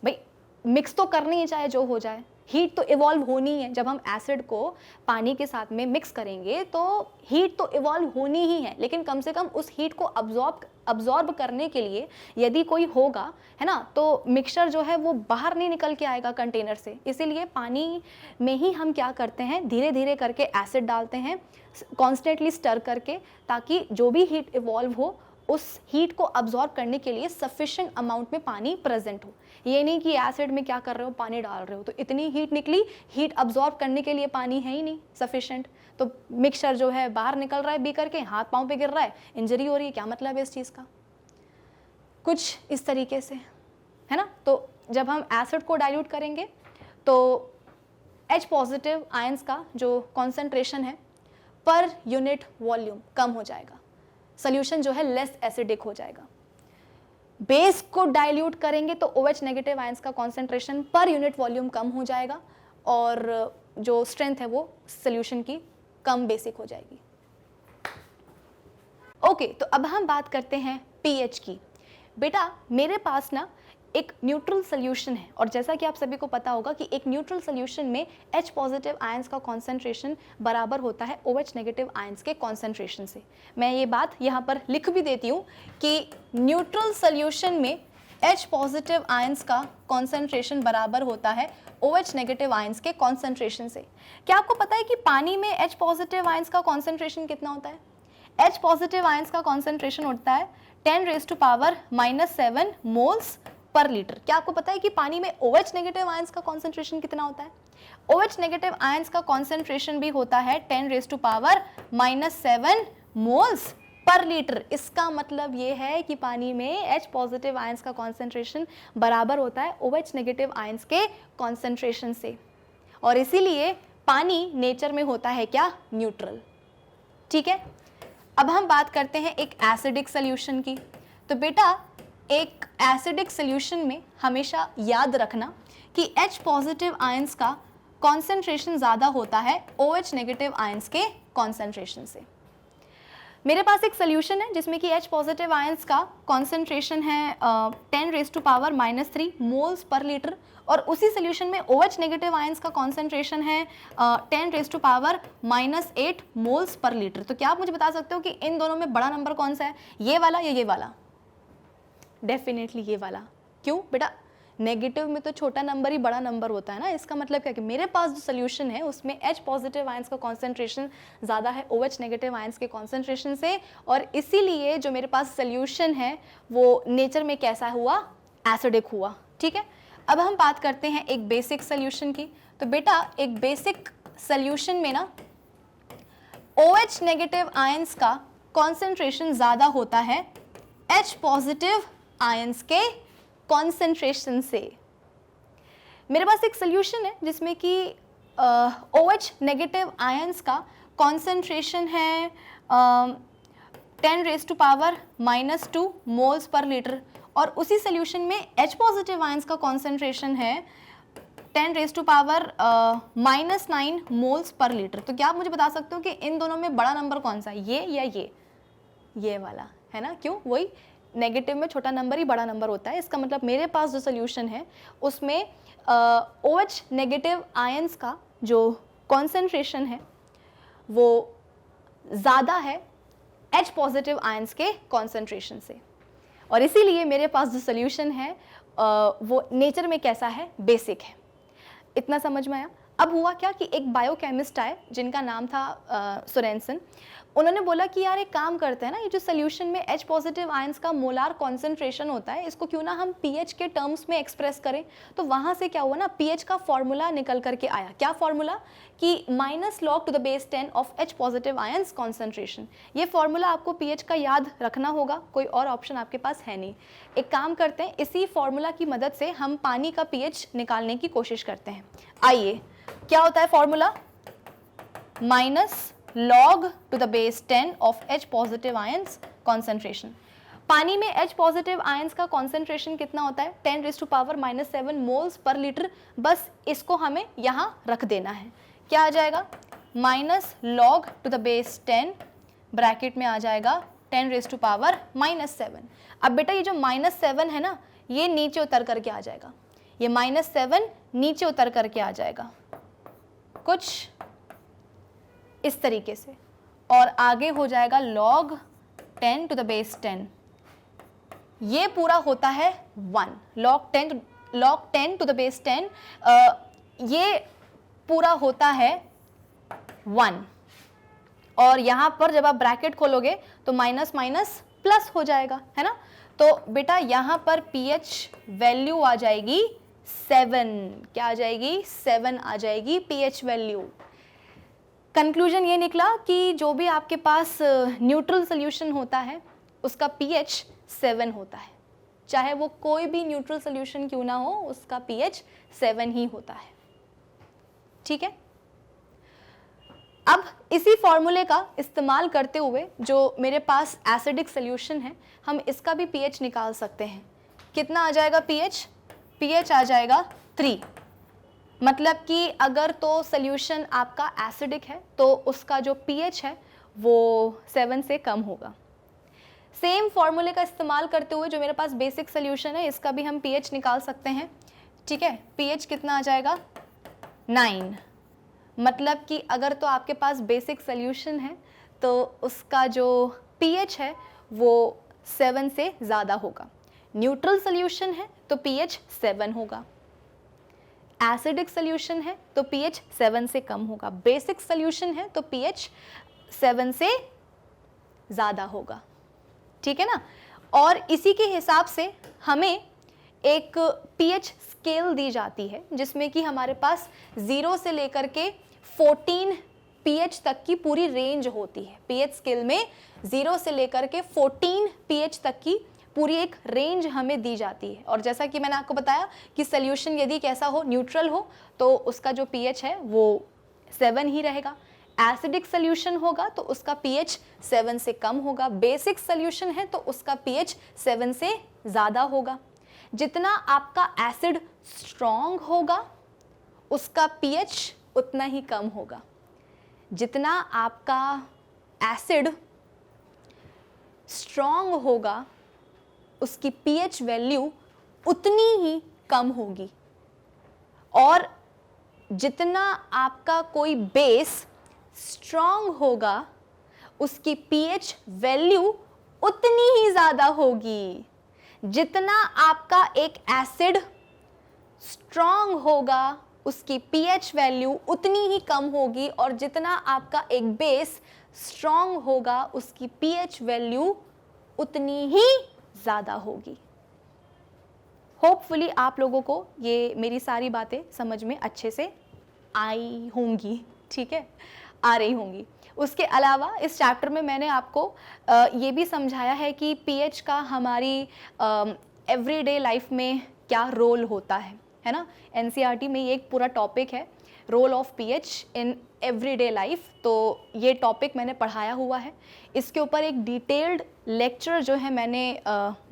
भाई मिक्स तो करनी है चाहे जो हो जाए, हीट तो इवॉल्व होनी है। जब हम एसिड को पानी के साथ में मिक्स करेंगे तो हीट तो इवॉल्व होनी ही है, लेकिन कम से कम उस हीट को अब्जॉर्ब करने के लिए यदि कोई होगा, है ना, तो मिक्सचर जो है वो बाहर नहीं निकल के आएगा कंटेनर से। इसीलिए पानी में ही हम क्या करते हैं, धीरे धीरे करके एसिड डालते हैं, कॉन्स्टेंटली स्टर करके, ताकि जो भी हीट इवॉल्व हो उस हीट को अब्जॉर्ब करने के लिए सफिशिएंट अमाउंट में पानी प्रेजेंट हो। ये नहीं कि एसिड में क्या कर रहे हो, पानी डाल रहे हो तो इतनी हीट निकली, हीट अब्जॉर्ब करने के लिए पानी है ही नहीं सफिशिएंट, तो मिक्सचर जो है बाहर निकल रहा है, बी करके हाथ पांव पे गिर रहा है, इंजरी हो रही है। क्या मतलब है इस चीज़ का? कुछ इस तरीके से, है ना। तो जब हम एसिड को डाइल्यूट करेंगे तो H पॉजिटिव आयंस का जो कॉन्सेंट्रेशन है पर यूनिट वॉल्यूम कम हो जाएगा, सोल्यूशन जो है लेस एसिडिक हो जाएगा। बेस को डाइल्यूट करेंगे तो OH नेगेटिव आयंस का कॉन्सेंट्रेशन पर यूनिट वॉल्यूम कम हो जाएगा और जो स्ट्रेंथ है वो सोल्यूशन की कम बेसिक हो जाएगी। ओके, तो अब हम बात करते हैं pH की। बेटा मेरे पास ना एक न्यूट्रल सोल्यूशन है, और जैसा कि आप सभी को पता होगा कि एक न्यूट्रल सोल्यूशन में H पॉजिटिव आयंस का कॉन्सेंट्रेशन बराबर होता है OH नेगेटिव आयंस के कॉन्सेंट्रेशन से। मैं ये बात यहाँ पर लिख भी देती हूँ कि न्यूट्रल सोल्यूशन में H पॉजिटिव आयंस का कॉन्सेंट्रेशन बराबर होता है OH नेगेटिव आयंस के कॉन्सेंट्रेशन से। क्या आपको पता है कि पानी में H पॉजिटिव आयंस का कॉन्सेंट्रेशन कितना होता है? H पॉजिटिव आयंस का कॉन्सेंट्रेशन होता है 10⁻⁻7 मोल्स पर लीटर। क्या आपको पता है कि पानी में OH नेगेटिव आयंस का कॉन्सेंट्रेशन कितना होता है? OH नेगेटिव आयंस का कॉन्सेंट्रेशन भी होता है 10⁻⁻7 मोल्स पर लीटर। इसका मतलब ये है कि पानी में H पॉजिटिव आयंस का कॉन्सेंट्रेशन बराबर होता है OH नेगेटिव आयंस के कॉन्सेंट्रेशन से, और इसीलिए पानी नेचर में होता है क्या? न्यूट्रल। ठीक है, अब हम बात करते हैं एक एसिडिक सोल्यूशन की। तो बेटा एक एसिडिक सोल्यूशन में हमेशा याद रखना कि H पॉजिटिव आयंस का कॉन्सेंट्रेशन ज़्यादा होता है OH नेगेटिव आयंस के कॉन्सेंट्रेशन से। मेरे पास एक सोल्यूशन है जिसमें कि H पॉजिटिव आयंस का कॉन्सेंट्रेशन है 10⁻³ मोल्स पर लीटर, और उसी सोल्यूशन में OH नेगेटिव आयंस का कॉन्सेंट्रेशन है 10⁻⁻8 मोल्स पर लीटर। तो क्या आप मुझे बता सकते हो कि इन दोनों में बड़ा नंबर कौन सा है, ये वाला या ये वाला? डेफिनेटली ये वाला। क्यों बेटा? नेगेटिव में तो छोटा नंबर ही बड़ा नंबर होता है ना। इसका मतलब क्या कि मेरे पास जो सोल्यूशन है उसमें H पॉजिटिव आयंस का कॉन्सेंट्रेशन ज़्यादा है OH नेगेटिव आयंस के कॉन्सेंट्रेशन से, और इसीलिए जो मेरे पास सोल्यूशन है वो नेचर में कैसा हुआ, एसिडिक हुआ। ठीक है, अब हम बात करते हैं एक बेसिक सोल्यूशन की। तो बेटा एक बेसिक सोल्यूशन में ना OH नेगेटिव आयंस का कॉन्सेंट्रेशन ज़्यादा होता है H पॉजिटिव आयंस के कॉन्सेंट्रेशन से। मेरे पास एक सोल्यूशन है जिसमें कि OH नेगेटिव आयंस का कॉन्सेंट्रेशन है 10⁻⁻² मोल्स पर लीटर, और उसी सोल्यूशन में H पॉजिटिव आयंस का कॉन्सेंट्रेशन है 10⁻⁻9 मोल्स पर लीटर। तो क्या आप मुझे बता सकते हो कि इन दोनों में बड़ा नंबर कौन सा है, ये या ये वाला, है ना? क्यों? वही नेगेटिव में छोटा नंबर ही बड़ा नंबर होता है। इसका मतलब मेरे पास जो सोल्यूशन है उसमें OH नेगेटिव आयंस का जो कॉन्सेंट्रेशन है वो ज़्यादा है H पॉजिटिव आयंस के कॉन्सेंट्रेशन से, और इसीलिए मेरे पास जो सोल्यूशन है वो नेचर में कैसा है, बेसिक है। इतना समझ में आया? अब हुआ क्या कि एक बायोकेमिस्ट आए जिनका नाम था सोरेनसन। उन्होंने बोला कि यार एक काम करते हैं ना, ये जो सोल्यूशन में H पॉजिटिव आयंस का मोलार कॉन्सेंट्रेशन होता है इसको क्यों ना हम pH के टर्म्स में एक्सप्रेस करें। तो वहाँ से क्या हुआ ना, pH का फॉर्मूला निकल करके आया। क्या फॉर्मूला? कि -log⁻10 of H positive ions concentration. ये फॉर्मूला आपको pH का याद रखना होगा, कोई और ऑप्शन आपके पास है नहीं। एक काम करते हैं, इसी फॉर्मूला की मदद से हम पानी का pH निकालने की कोशिश करते हैं। आइए, क्या होता है formula? -log⁻10 of H positive ions concentration. पानी में H पॉजिटिव आयंस का कॉन्सेंट्रेशन कितना होता है? 10⁻⁻7 मोल्स पर लीटर। बस इसको हमें यहाँ रख देना है। क्या आ जाएगा? -log⁻10 ब्रैकेट में आ जाएगा 10⁻⁻7। अब बेटा ये जो -7 है ना, ये नीचे उतर करके आ जाएगा, ये -7 नीचे उतर करके आ जाएगा कुछ इस तरीके से, और आगे हो जाएगा log⁻10 ये पूरा होता है 1। log10 ये पूरा होता है 1, और यहाँ पर जब आप ब्रैकेट खोलोगे तो माइनस माइनस प्लस हो जाएगा, है ना? तो बेटा यहाँ पर pH वैल्यू आ जाएगी 7। क्या आ जाएगी? 7 आ जाएगी pH वैल्यू। कंक्लूजन ये निकला कि जो भी आपके पास न्यूट्रल सोल्यूशन होता है उसका pH 7 होता है, चाहे वो कोई भी न्यूट्रल सोल्यूशन क्यों ना हो, उसका pH 7 ही होता है। ठीक है, अब इसी फॉर्मूले का इस्तेमाल करते हुए जो मेरे पास एसिडिक सोल्यूशन है, हम इसका भी pH निकाल सकते हैं। कितना आ जाएगा pH? pH आ जाएगा 3। मतलब कि अगर तो सोल्यूशन आपका एसिडिक है तो उसका जो pH है वो 7 से कम होगा। सेम फॉर्मूले का इस्तेमाल करते हुए जो मेरे पास बेसिक सोल्यूशन है इसका भी हम pH निकाल सकते हैं। ठीक है, pH कितना आ जाएगा? 9। मतलब कि अगर तो आपके पास बेसिक सोल्यूशन है तो उसका जो pH है वो 7 से ज़्यादा होगा। न्यूट्रल सोल्यूशन है तो pH 7 होगा। एसिडिक सोल्यूशन है तो pH 7 से कम होगा। बेसिक सोल्यूशन है तो pH 7 से ज़्यादा होगा। ठीक है ना? और इसी के हिसाब से हमें एक pH स्केल दी जाती है जिसमें कि हमारे पास 0 से लेकर के 14 pH तक की पूरी रेंज होती है। pH स्केल में 0 से लेकर के 14 pH तक की पूरी एक रेंज हमें दी जाती है। और जैसा कि मैंने आपको बताया कि सोल्यूशन यदि कैसा हो, न्यूट्रल हो, तो उसका जो pH है वो 7 ही रहेगा। एसिडिक सोल्यूशन होगा तो उसका pH 7 से कम होगा। बेसिक सोल्यूशन है तो उसका pH 7 से ज़्यादा होगा। जितना आपका एसिड स्ट्रॉन्ग होगा उसका pH उतना ही कम होगा। जितना आपका एसिड स्ट्रॉन्ग होगा उसकी पीएच वैल्यू उतनी ही कम होगी, और जितना आपका कोई बेस स्ट्रॉन्ग होगा उसकी पीएच वैल्यू उतनी ही ज़्यादा होगी। जितना आपका एक एसिड स्ट्रॉन्ग होगा उसकी पीएच वैल्यू उतनी ही कम होगी, और जितना आपका एक बेस स्ट्रॉन्ग होगा उसकी पीएच वैल्यू उतनी ही ज़्यादा होगी। होपफुली आप लोगों को ये मेरी सारी बातें समझ में अच्छे से आई होंगी, ठीक है, आ रही होंगी। उसके अलावा इस चैप्टर में मैंने आपको ये भी समझाया है कि पीएच का हमारी एवरीडे लाइफ में क्या रोल होता है ना। एनसीईआरटी में ये एक पूरा टॉपिक है, role of pH in everyday life. तो ये टॉपिक मैंने पढ़ाया हुआ है, इसके ऊपर एक डिटेल्ड लेक्चर जो है मैंने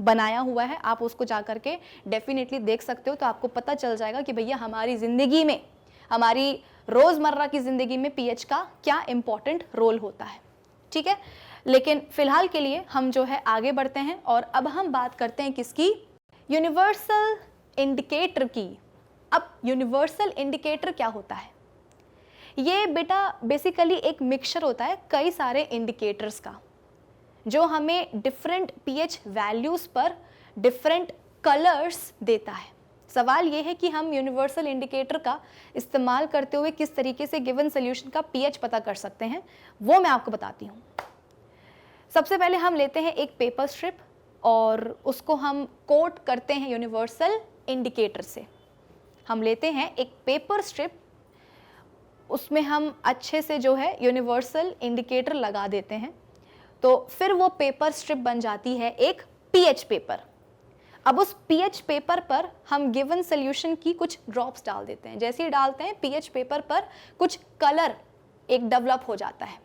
बनाया हुआ है, आप उसको जा कर के डेफिनेटली देख सकते हो। तो आपको पता चल जाएगा कि भैया हमारी ज़िंदगी में, हमारी रोज़मर्रा की ज़िंदगी में पीएच का क्या इम्पॉर्टेंट रोल होता है, ठीक है। लेकिन फ़िलहाल के लिए हम जो है आगे बढ़ते हैं, और अब हम बात करते हैं किसकी, यूनिवर्सल इंडिकेटर की। अब यूनिवर्सल इंडिकेटर क्या होता है? ये बेटा बेसिकली एक मिक्सचर होता है कई सारे इंडिकेटर्स का, जो हमें डिफरेंट पीएच वैल्यूज़ पर डिफरेंट कलर्स देता है। सवाल ये है कि हम यूनिवर्सल इंडिकेटर का इस्तेमाल करते हुए किस तरीके से गिवन सोल्यूशन का पीएच पता कर सकते हैं, वो मैं आपको बताती हूँ। सबसे पहले हम लेते हैं एक पेपर स्ट्रिप और उसको हम कोट करते हैं यूनिवर्सल इंडिकेटर से। हम लेते हैं एक पेपर स्ट्रिप, उसमें हम अच्छे से जो है यूनिवर्सल इंडिकेटर लगा देते हैं, तो फिर वो पेपर स्ट्रिप बन जाती है एक पीएच पेपर। अब उस पीएच पेपर पर हम गिवन सोल्यूशन की कुछ ड्रॉप्स डाल देते हैं। जैसे ही डालते हैं पीएच पेपर पर कुछ कलर एक डेवलप हो जाता है।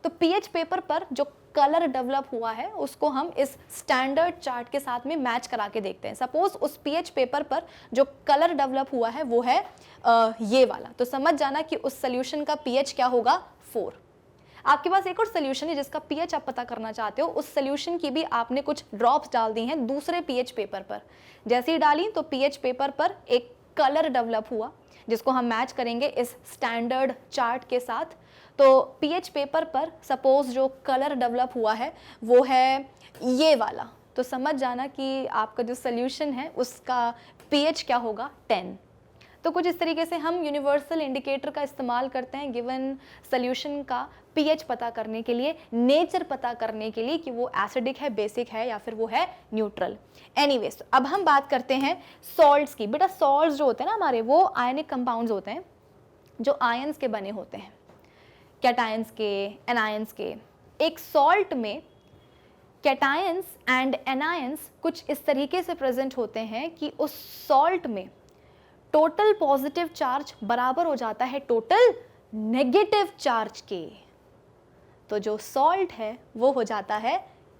तो पीएच पेपर पर जो कलर डेवलप हुआ है उसको हम इस स्टैंडर्ड चार्ट के साथ में मैच करा के देखते हैं। सपोज उस पीएच पेपर पर जो कलर डेवलप हुआ है वो है ये वाला, तो समझ जाना कि उस सोल्यूशन का पीएच क्या होगा, 4। आपके पास एक और सोल्यूशन है जिसका पीएच आप पता करना चाहते हो, उस सोल्यूशन की भी आपने कुछ ड्रॉप्स डाल दी हैं दूसरे पीएच पेपर पर। जैसे ही डाली तो पीएच पेपर पर एक कलर डेवलप हुआ जिसको हम मैच करेंगे इस स्टैंडर्ड चार्ट के साथ। तो पीएच पेपर पर सपोज जो कलर डेवलप हुआ है वो है ये वाला, तो समझ जाना कि आपका जो सोल्यूशन है उसका पीएच क्या होगा, 10। तो कुछ इस तरीके से हम यूनिवर्सल इंडिकेटर का इस्तेमाल करते हैं गिवन सोल्यूशन का पीएच पता करने के लिए, नेचर पता करने के लिए कि वो एसिडिक है, बेसिक है या फिर वो है न्यूट्रल। एनीवेज, अब हम बात करते हैं सॉल्ट्स की। बेटा सॉल्ट्स जो होते हैं ना हमारे, वो आयनिक कंपाउंड्स होते हैं जो आयंस के बने होते हैं, कैटायंस के, एनायंस के। एक सॉल्ट में कैटायंस एंड एनायंस कुछ इस तरीके से प्रेजेंट होते हैं कि उस सॉल्ट में टोटल पॉजिटिव चार्ज बराबर हो जाता है टोटल नेगेटिव चार्ज के। तो जो सॉल्ट है वो हो जाता है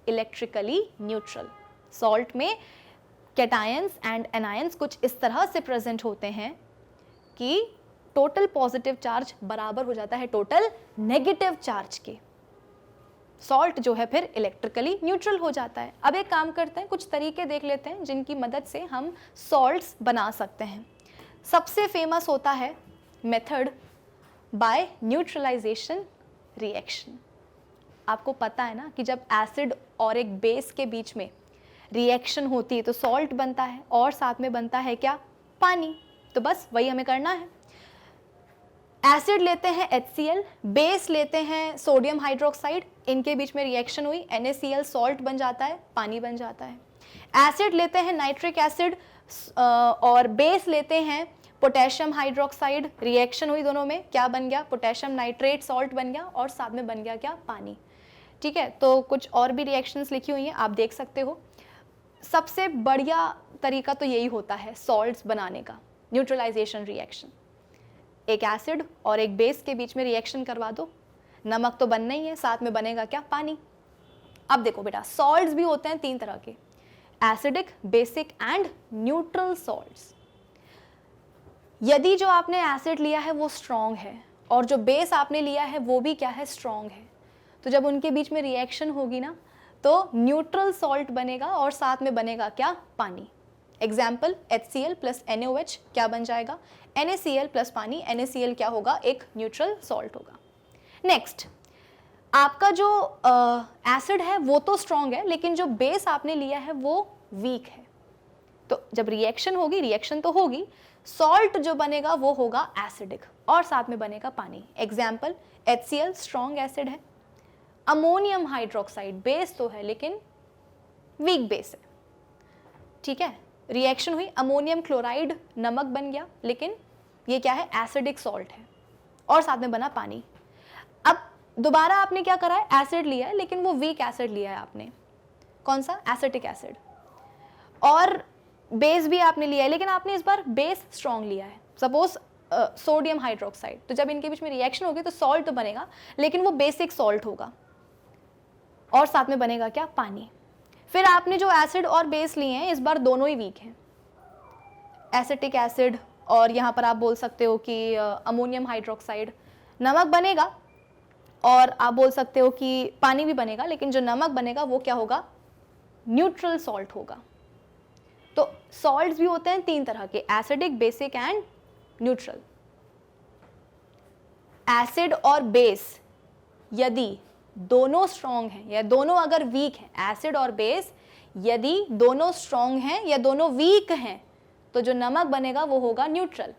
इलेक्ट्रिकली न्यूट्रल। सॉल्ट में कैटायंस एंड एनायंस कुछ इस तरह से प्रेजेंट होते हैं कि टोटल पॉजिटिव चार्ज बराबर हो जाता है टोटल नेगेटिव चार्ज के। सॉल्ट जो है फिर इलेक्ट्रिकली न्यूट्रल हो जाता है। अब एक काम करते हैं, कुछ तरीके देख लेते हैं जिनकी मदद से हम सॉल्ट्स बना सकते हैं। सबसे फेमस होता है मेथड बाय न्यूट्रलाइजेशन रिएक्शन। आपको पता है ना कि जब एसिड और एक बेस के बीच में रिएक्शन होती है तो सॉल्ट बनता है और साथ में बनता है क्या, पानी। तो बस वही हमें करना है। एसिड लेते हैं HCl, बेस लेते हैं सोडियम हाइड्रोक्साइड, इनके बीच में रिएक्शन हुई NaCl, सॉल्ट बन जाता है, पानी बन जाता है। एसिड लेते हैं नाइट्रिक एसिड और बेस लेते हैं पोटेशियम हाइड्रोक्साइड, रिएक्शन हुई दोनों में, क्या बन गया, पोटेशियम नाइट्रेट, सॉल्ट बन गया और साथ में बन गया क्या, पानी। ठीक है, तो कुछ और भी रिएक्शंस लिखी हुई हैं, आप देख सकते हो। सबसे बढ़िया तरीका तो यही होता है सॉल्ट्स बनाने का, न्यूट्रलाइजेशन रिएक्शन। एक एसिड और एक बेस के बीच में रिएक्शन करवा दो, नमक तो बनना ही है, साथ में बनेगा क्या, पानी। अब देखो बेटा, सॉल्ट्स भी होते हैं 3 तरह के, acidic, basic and neutral salts. यदि जो आपने एसिड लिया है वो स्ट्रॉन्ग है और जो बेस आपने लिया है वो भी क्या है, स्ट्रॉन्ग है, तो जब उनके बीच में रिएक्शन होगी ना तो न्यूट्रल सॉल्ट बनेगा और साथ में बनेगा क्या, पानी। एग्जाम्पल HCl प्लस NaOH क्या बन जाएगा, NaCl प्लस पानी। NaCl क्या होगा, एक न्यूट्रल सॉल्ट होगा। नेक्स्ट, आपका जो एसिड है वो तो स्ट्रॉन्ग है, लेकिन जो बेस आपने लिया है वो वीक है। तो जब रिएक्शन होगी, रिएक्शन तो होगी, सॉल्ट जो बनेगा वो होगा एसिडिक और साथ में बनेगा पानी। एग्जाम्पल HCl स्ट्रॉन्ग एसिड है, अमोनियम हाइड्रोक्साइड बेस तो है लेकिन वीक बेस है, ठीक है। रिएक्शन हुई, अमोनियम क्लोराइड नमक बन गया, लेकिन ये क्या है, एसिडिक सॉल्ट है और साथ में बना पानी। अब दोबारा आपने क्या करा है, एसिड लिया है लेकिन वो वीक एसिड लिया है आपने, कौन सा, एसिटिक एसिड, और बेस भी आपने लिया है लेकिन आपने इस बार बेस स्ट्रॉन्ग लिया है, सपोज सोडियम हाइड्रोक्साइड। तो जब इनके बीच में रिएक्शन होगी तो सॉल्ट तो बनेगा लेकिन वो बेसिक सॉल्ट होगा और साथ में बनेगा क्या, पानी। फिर आपने जो एसिड और बेस लिए हैं इस बार दोनों ही वीक हैं, एसिटिक एसिड और यहाँ पर आप बोल सकते हो कि अमोनियम हाइड्रोक्साइड। नमक बनेगा और आप बोल सकते हो कि पानी भी बनेगा, लेकिन जो नमक बनेगा वो क्या होगा, न्यूट्रल सॉल्ट होगा। तो सॉल्ट्स भी होते हैं तीन तरह के, acidic, basic and neutral. Acid और बेस यदि दोनों स्ट्रॉन्ग हैं या दोनों अगर वीक हैं, एसिड और बेस यदि दोनों स्ट्रॉन्ग हैं या दोनों वीक हैं, तो जो नमक बनेगा वो होगा न्यूट्रल।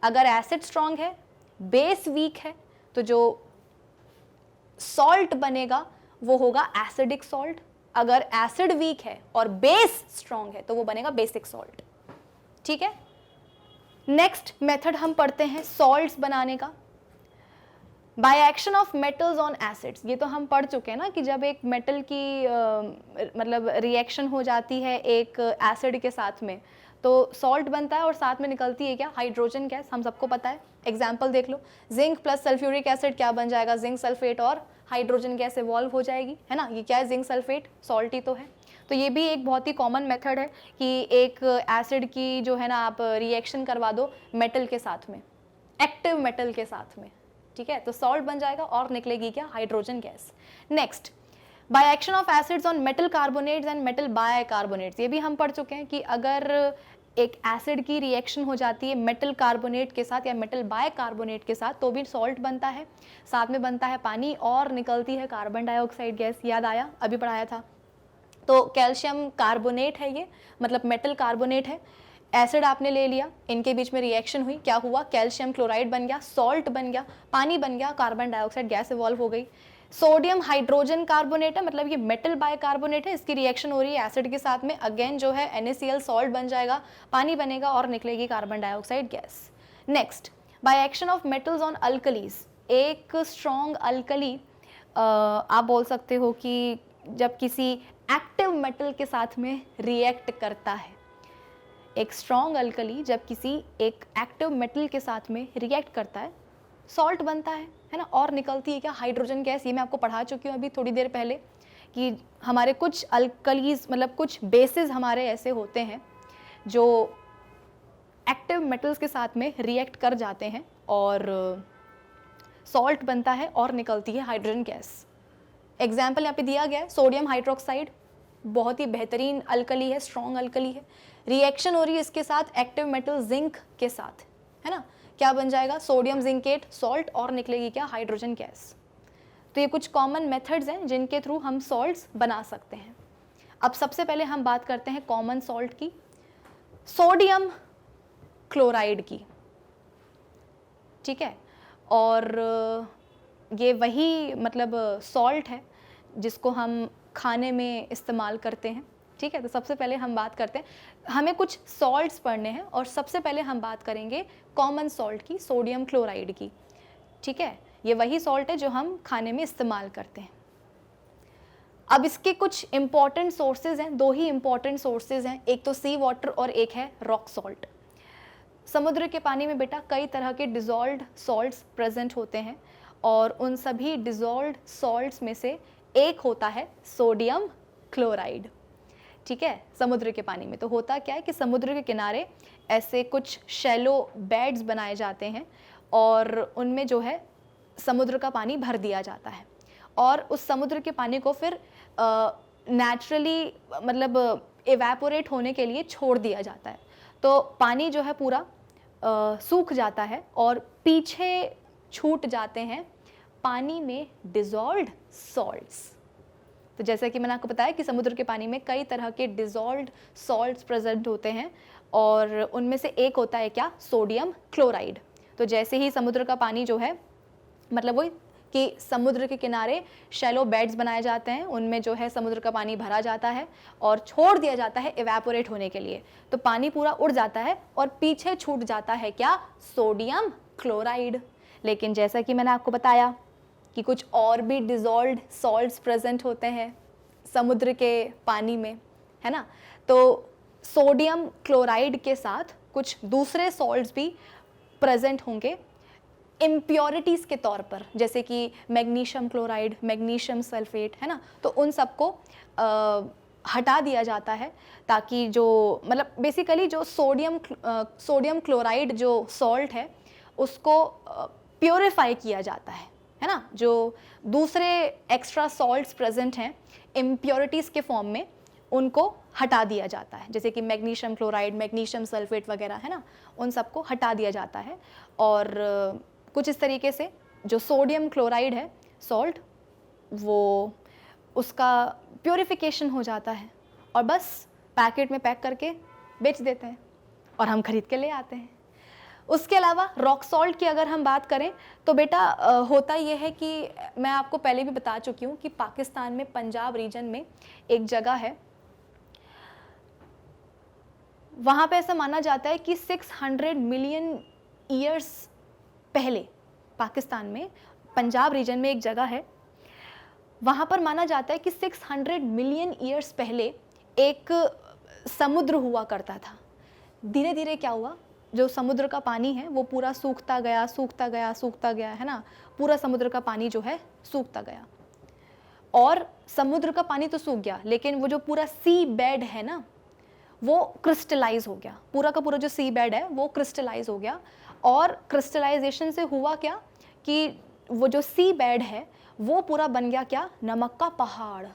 अगर एसिड स्ट्रॉन्ग है, बेस वीक है, तो जो सॉल्ट बनेगा वो होगा एसिडिक सॉल्ट। अगर एसिड वीक है और बेस स्ट्रॉन्ग है तो वो बनेगा बेसिक सॉल्ट, ठीक है। नेक्स्ट मेथड हम पढ़ते हैं सॉल्ट्स बनाने का, bye action of metals on acids. ये तो हम पढ़ चुके हैं ना कि जब एक मेटल की मतलब रिएक्शन हो जाती है एक एसिड के साथ में तो सॉल्ट बनता है और साथ में निकलती है क्या, हाइड्रोजन गैस, हम सबको पता है। एग्जाम्पल देख लो, जिंक प्लस सल्फ्यूरिक एसिड क्या बन जाएगा, जिंक सल्फेट और हाइड्रोजन गैस इवॉल्व हो जाएगी, है ना। ये क्या है, जिंक सल्फेट, सॉल्ट ही तो है। तो ये भी एक बहुत ही कॉमन मेथड है कि एक एसिड की जो है ना आप रिएक्शन करवा दो मेटल के साथ में, एक्टिव मेटल के साथ में, ठीक है। तो सॉल्ट बन जाएगा और निकलेगी क्या, hydrogen gas. Next, by action of acids on metal carbonates and metal bicarbonates. ये भी हम पढ़ चुके हैं कि अगर एक एसिड की रिएक्शन हो जाती है मेटल कार्बोनेट के साथ या मेटल बायकार्बोनेट के साथ तो भी सॉल्ट बनता है, साथ में बनता है पानी और निकलती है कार्बन डाइऑक्साइड गैस। याद आया, अभी पढ़ाया था। तो कैल्शियम कार्बोनेट है ये, मतलब मेटल कार्बोनेट है। एसिड आपने ले लिया, इनके बीच में रिएक्शन हुई, क्या हुआ, कैल्शियम क्लोराइड बन गया, सॉल्ट बन गया, पानी बन गया, कार्बन डाइऑक्साइड गैस इवॉल्व हो गई। सोडियम हाइड्रोजन कार्बोनेट है, मतलब ये मेटल बायकार्बोनेट है, इसकी रिएक्शन हो रही है एसिड के साथ में, अगेन जो है NaCl सॉल्ट बन जाएगा, पानी बनेगा और निकलेगी carbon dioxide gas. Next, by action of metals on alkalis. एक स्ट्रॉन्ग अल्कली आप बोल सकते हो कि जब किसी एक्टिव मेटल के साथ में रिएक्ट करता है, एक स्ट्रॉन्ग अल्कली जब किसी एक एक्टिव मेटल के साथ में रिएक्ट करता है सॉल्ट बनता है ना, और निकलती है क्या, हाइड्रोजन गैस। ये मैं आपको पढ़ा चुकी हूँ अभी थोड़ी देर पहले कि हमारे कुछ अल्कलीज मतलब कुछ बेसिस हमारे ऐसे होते हैं जो एक्टिव मेटल्स के साथ में रिएक्ट कर जाते हैं और सॉल्ट बनता है और निकलती है हाइड्रोजन गैस। एग्जाम्पल यहाँ पे दिया गया है, सोडियम हाइड्रोक्साइड बहुत ही बेहतरीन अल्कली है, स्ट्रॉन्ग अल्कली है, रिएक्शन हो रही है इसके साथ एक्टिव मेटल जिंक के साथ, है ना, क्या बन जाएगा, सोडियम जिंकेट सॉल्ट और निकलेगी क्या, हाइड्रोजन गैस। तो ये कुछ कॉमन मेथड्स हैं जिनके थ्रू हम सॉल्ट्स बना सकते हैं। अब सबसे पहले हम बात करते हैं कॉमन सॉल्ट की, सोडियम क्लोराइड की, ठीक है। और ये वही मतलब सॉल्ट है जिसको हम खाने में इस्तेमाल करते हैं, ठीक है। तो सबसे पहले हम बात करते हैं, हमें कुछ सॉल्ट्स पढ़ने हैं और सबसे पहले हम बात करेंगे कॉमन सॉल्ट की, सोडियम क्लोराइड की, ठीक है। ये वही सॉल्ट है जो हम खाने में इस्तेमाल करते हैं। अब इसके कुछ इंपॉर्टेंट सोर्सेज हैं, दो ही इंपॉर्टेंट सोर्सेज हैं, एक तो सी वाटर और एक है रॉक सॉल्ट। समुद्र के पानी में बेटा कई तरह के डिज़ोल्व्ड सॉल्ट्स प्रेजेंट होते हैं और उन सभी डिज़ोल्व्ड सॉल्ट्स में से एक होता है सोडियम क्लोराइड, ठीक है। समुद्र के पानी में तो होता क्या है कि समुद्र के किनारे ऐसे कुछ शैलो बेड्स बनाए जाते हैं और उनमें जो है समुद्र का पानी भर दिया जाता है और उस समुद्र के पानी को फिर नेचुरली मतलब इवेपोरेट होने के लिए छोड़ दिया जाता है। तो पानी जो है पूरा सूख जाता है और पीछे छूट जाते हैं पानी में डिज़ोल्व्ड सॉल्ट्स। तो जैसा कि मैंने आपको बताया कि समुद्र के पानी में कई तरह के डिज़ोल्व्ड सॉल्ट्स प्रेजेंट होते हैं और उनमें से एक होता है क्या, सोडियम क्लोराइड। तो जैसे ही समुद्र का पानी जो है, मतलब वही कि समुद्र के किनारे शैलो बेड्स बनाए जाते हैं, उनमें जो है समुद्र का पानी भरा जाता है और छोड़ दिया जाता है इवेपोरेट होने के लिए। तो पानी पूरा उड़ जाता है और पीछे छूट जाता है क्या, सोडियम क्लोराइड। लेकिन जैसा कि मैंने आपको बताया कि कुछ और भी डिज़ोल्व्ड सॉल्ट्स प्रेजेंट होते हैं समुद्र के पानी में, है ना। तो सोडियम क्लोराइड के साथ कुछ दूसरे सॉल्ट्स भी प्रेजेंट होंगे इम्प्योरिटीज़ के तौर पर, जैसे कि मैग्नीशियम क्लोराइड, मैग्नीशियम सल्फेट, है ना। तो उन सबको हटा दिया जाता है ताकि जो मतलब बेसिकली जो सोडियम क्लोराइड जो सॉल्ट है उसको प्योरीफाई किया जाता है ना। जो दूसरे एक्स्ट्रा सॉल्ट्स प्रेजेंट हैं इम्प्योरिटीज़ के फॉर्म में, उनको हटा दिया जाता है, जैसे कि मैग्नीशियम क्लोराइड, मैग्नीशियम सल्फेट वगैरह, है ना, उन सबको हटा दिया जाता है। और कुछ इस तरीके से जो सोडियम क्लोराइड है सॉल्ट, वो उसका प्योरीफिकेशन हो जाता है और बस पैकेट में पैक करके बेच देते हैं और हम खरीद के ले आते हैं। उसके अलावा रॉक सॉल्ट की अगर हम बात करें तो बेटा होता यह है कि मैं आपको पहले भी बता चुकी हूँ कि पाकिस्तान में पंजाब रीजन में एक जगह है, वहाँ पे ऐसा माना जाता है कि 600 मिलियन ईयर्स पहले, पाकिस्तान में पंजाब रीजन में एक जगह है, वहाँ पर माना जाता है कि 600 मिलियन ईयर्स पहले एक समुद्र हुआ करता था। धीरे धीरे क्या हुआ, जो समुद्र का पानी है वो पूरा सूखता गया, सूखता गया, सूखता गया, है ना। पूरा समुद्र का पानी जो है सूखता गया और समुद्र का पानी तो सूख गया, लेकिन वो जो पूरा सी बेड है ना, वो क्रिस्टलाइज हो गया। पूरा का पूरा जो सी बेड है वो क्रिस्टलाइज हो गया। और क्रिस्टलाइजेशन से हुआ क्या कि वो जो सी बेड है वो पूरा बन गया क्या, नमक का पहाड़।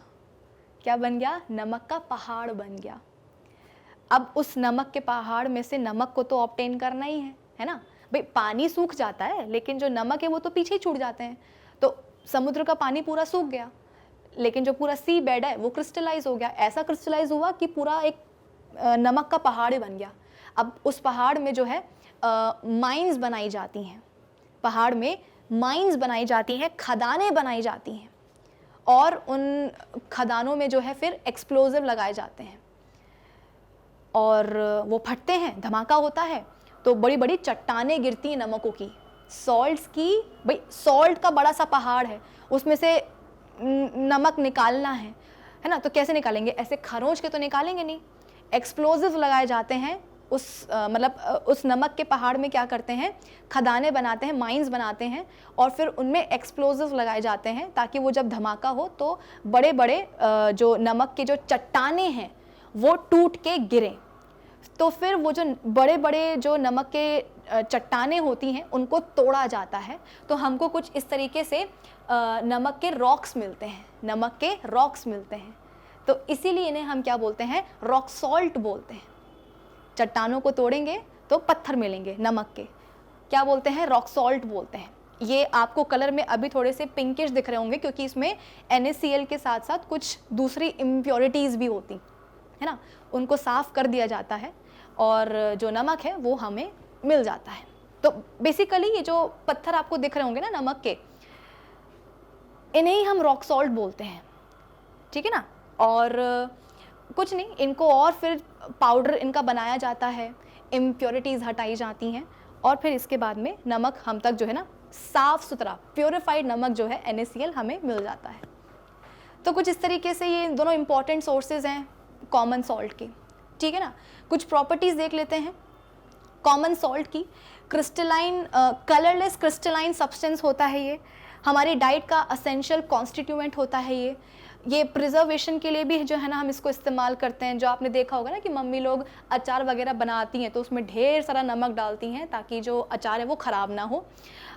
क्या बन गया, नमक का पहाड़ बन गया। अब उस नमक के पहाड़ में से नमक को तो ऑब्टेन करना ही है ना भाई। पानी सूख जाता है लेकिन जो नमक है वो तो पीछे ही छूट जाते हैं। तो समुद्र का पानी पूरा सूख गया, लेकिन जो पूरा सी बेड है वो क्रिस्टलाइज हो गया। ऐसा क्रिस्टलाइज हुआ कि पूरा एक नमक का पहाड़ ही बन गया। अब उस पहाड़ में जो है माइंस बनाई जाती हैं, पहाड़ में माइंस बनाई जाती हैं, खदानें बनाई जाती हैं और उन खदानों में जो है फिर एक्सप्लोजिव लगाए जाते हैं और वो फटते हैं, धमाका होता है तो बड़ी बड़ी चट्टानें गिरती हैं नमकों की, सॉल्ट्स की। भाई सॉल्ट का बड़ा सा पहाड़ है, उसमें से नमक निकालना है ना, तो कैसे निकालेंगे, ऐसे खरोंच के तो निकालेंगे नहीं। एक्सप्लोजिव लगाए जाते हैं उस उस नमक के पहाड़ में। क्या करते हैं, खदानें बनाते हैं, माइंस बनाते हैं और फिर उनमें एक्सप्लोजिव लगाए जाते हैं ताकि वो जब धमाका हो तो बड़े बड़े जो नमक के जो चट्टानें हैं वो टूट के गिरें। तो फिर वो जो बड़े बड़े जो नमक के चट्टानें होती हैं उनको तोड़ा जाता है। तो हमको कुछ इस तरीके से नमक के रॉक्स मिलते हैं, नमक के रॉक्स मिलते हैं। तो इसीलिए इन्हें हम क्या बोलते हैं, रॉक सॉल्ट बोलते हैं। चट्टानों को तोड़ेंगे तो पत्थर मिलेंगे नमक के, क्या बोलते हैं, रॉक सॉल्ट बोलते हैं। ये आपको कलर में अभी थोड़े से पिंकिश दिख रहे होंगे क्योंकि इसमें NaCl के साथ साथ कुछ दूसरी इम्प्योरिटीज़ भी होती है ना, उनको साफ़ कर दिया जाता है और जो नमक है वो हमें मिल जाता है। तो बेसिकली ये जो पत्थर आपको दिख रहे होंगे ना नमक के, इन्हें ही हम रॉक सॉल्ट बोलते हैं, ठीक है ना। और कुछ नहीं, इनको और फिर पाउडर इनका बनाया जाता है, इम्प्योरिटीज़ हटाई जाती हैं और फिर इसके बाद में नमक हम तक जो है ना साफ़ सुथरा प्योरीफाइड नमक जो है NaCl हमें मिल जाता है। तो कुछ इस तरीके से ये दोनों इंपॉर्टेंट सोर्सेज हैं कॉमन सॉल्ट के, ठीक है ना। कुछ प्रॉपर्टीज़ देख लेते हैं कॉमन सॉल्ट की। क्रिस्टलाइन, कलरलेस क्रिस्टलाइन सब्सटेंस होता है ये, हमारी डाइट का असेंशियल कॉन्स्टिट्यूएंट होता है ये प्रिजर्वेशन के लिए भी जो है ना हम इसको इस्तेमाल करते हैं। जो आपने देखा होगा ना कि मम्मी लोग अचार वगैरह बनाती हैं तो उसमें ढेर सारा नमक डालती हैं ताकि जो अचार है वो ख़राब ना हो।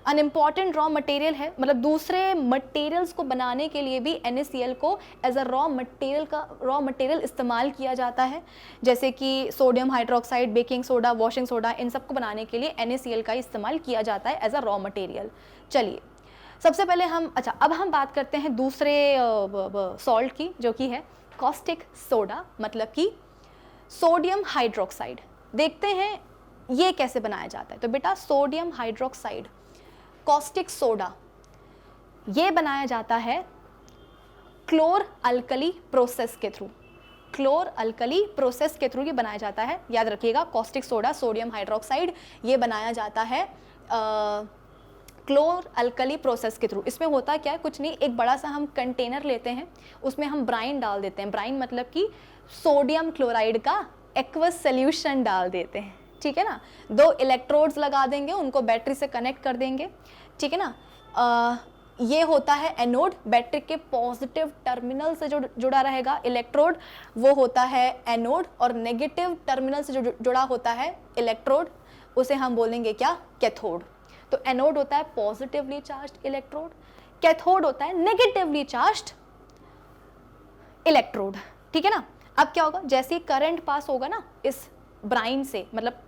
अन इम्पॉर्टेंट रॉ मटेरियल है, मतलब दूसरे मटेरियल्स को बनाने के लिए भी NaCl को एज अ रॉ मटेरियल इस्तेमाल किया जाता है। जैसे कि sodium hydroxide, baking soda, washing soda, इन सब को बनाने के लिए NaCl का इस्तेमाल किया जाता है एज अ रॉ मटेरियल। चलिए सबसे पहले अब हम बात करते हैं दूसरे सॉल्ट की, जो कि है कॉस्टिक सोडा, मतलब कि सोडियम हाइड्रोक्साइड। देखते हैं ये कैसे बनाया जाता है। तो बेटा सोडियम हाइड्रोक्साइड, कॉस्टिक सोडा, ये बनाया जाता है क्लोर अल्कली प्रोसेस के थ्रू। क्लोर अल्कली प्रोसेस के थ्रू ये बनाया जाता है। याद रखिएगा, कॉस्टिक सोडा, सोडियम हाइड्रोक्साइड, ये बनाया जाता है क्लोर अल्कली प्रोसेस के थ्रू। इसमें होता क्या है, कुछ नहीं, एक बड़ा सा हम कंटेनर लेते हैं, उसमें हम ब्राइन डाल देते हैं। ब्राइन मतलब कि सोडियम क्लोराइड का एक्वस सोल्यूशन डाल देते हैं, ठीक है ना। 2 इलेक्ट्रोड्स लगा देंगे, उनको बैटरी से कनेक्ट कर देंगे, ठीक है ना। ये होता है एनोड, बैटरी के पॉजिटिव टर्मिनल से जो जुड़ा रहेगा इलेक्ट्रोड वो होता है एनोड, और नेगेटिव टर्मिनल से जो जुड़ा होता है इलेक्ट्रोड उसे हम बोलेंगे क्या, कैथोड। तो एनोड होता है पॉजिटिवली चार्ज्ड इलेक्ट्रोड, कैथोड होता है नेगेटिवली चार्ज्ड इलेक्ट्रोड, ठीक है ना। अब क्या होगा, जैसे ही करंट पास होगा ना इस ब्राइन से, मतलब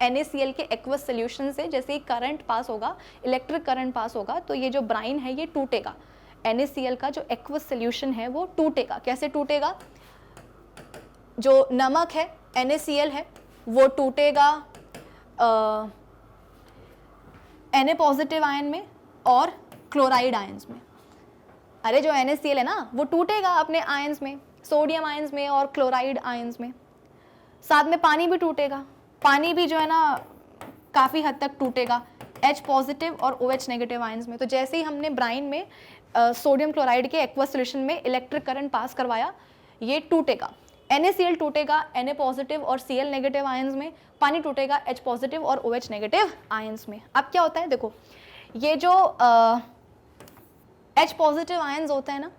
NaCl के एक्वस सोल्यूशन से जैसे ही करंट पास होगा, इलेक्ट्रिक करंट पास होगा, तो ये जो ब्राइन है ये टूटेगा। NaCl का जो एक्वस सोल्यूशन है वो टूटेगा। कैसे टूटेगा, जो नमक है NaCl है वो टूटेगा Na पॉजिटिव आयन में और क्लोराइड आयंस में। अरे जो NaCl है ना वो टूटेगा अपने आयंस में, सोडियम आयंस में और क्लोराइड आयंस में। साथ में पानी भी टूटेगा, पानी भी जो है ना काफ़ी हद तक टूटेगा H पॉजिटिव और OH नेगेटिव आयंस में। तो जैसे ही हमने ब्राइन में सोडियम क्लोराइड के एक्वस सोल्यूशन में इलेक्ट्रिक करंट पास करवाया, ये टूटेगा। NaCl टूटेगा Na पॉजिटिव और Cl नेगेटिव आयंस में, पानी टूटेगा H पॉजिटिव और OH नेगेटिव आयंस में। अब क्या होता है, देखो ये जो H पॉजिटिव आयंस होते हैं ना,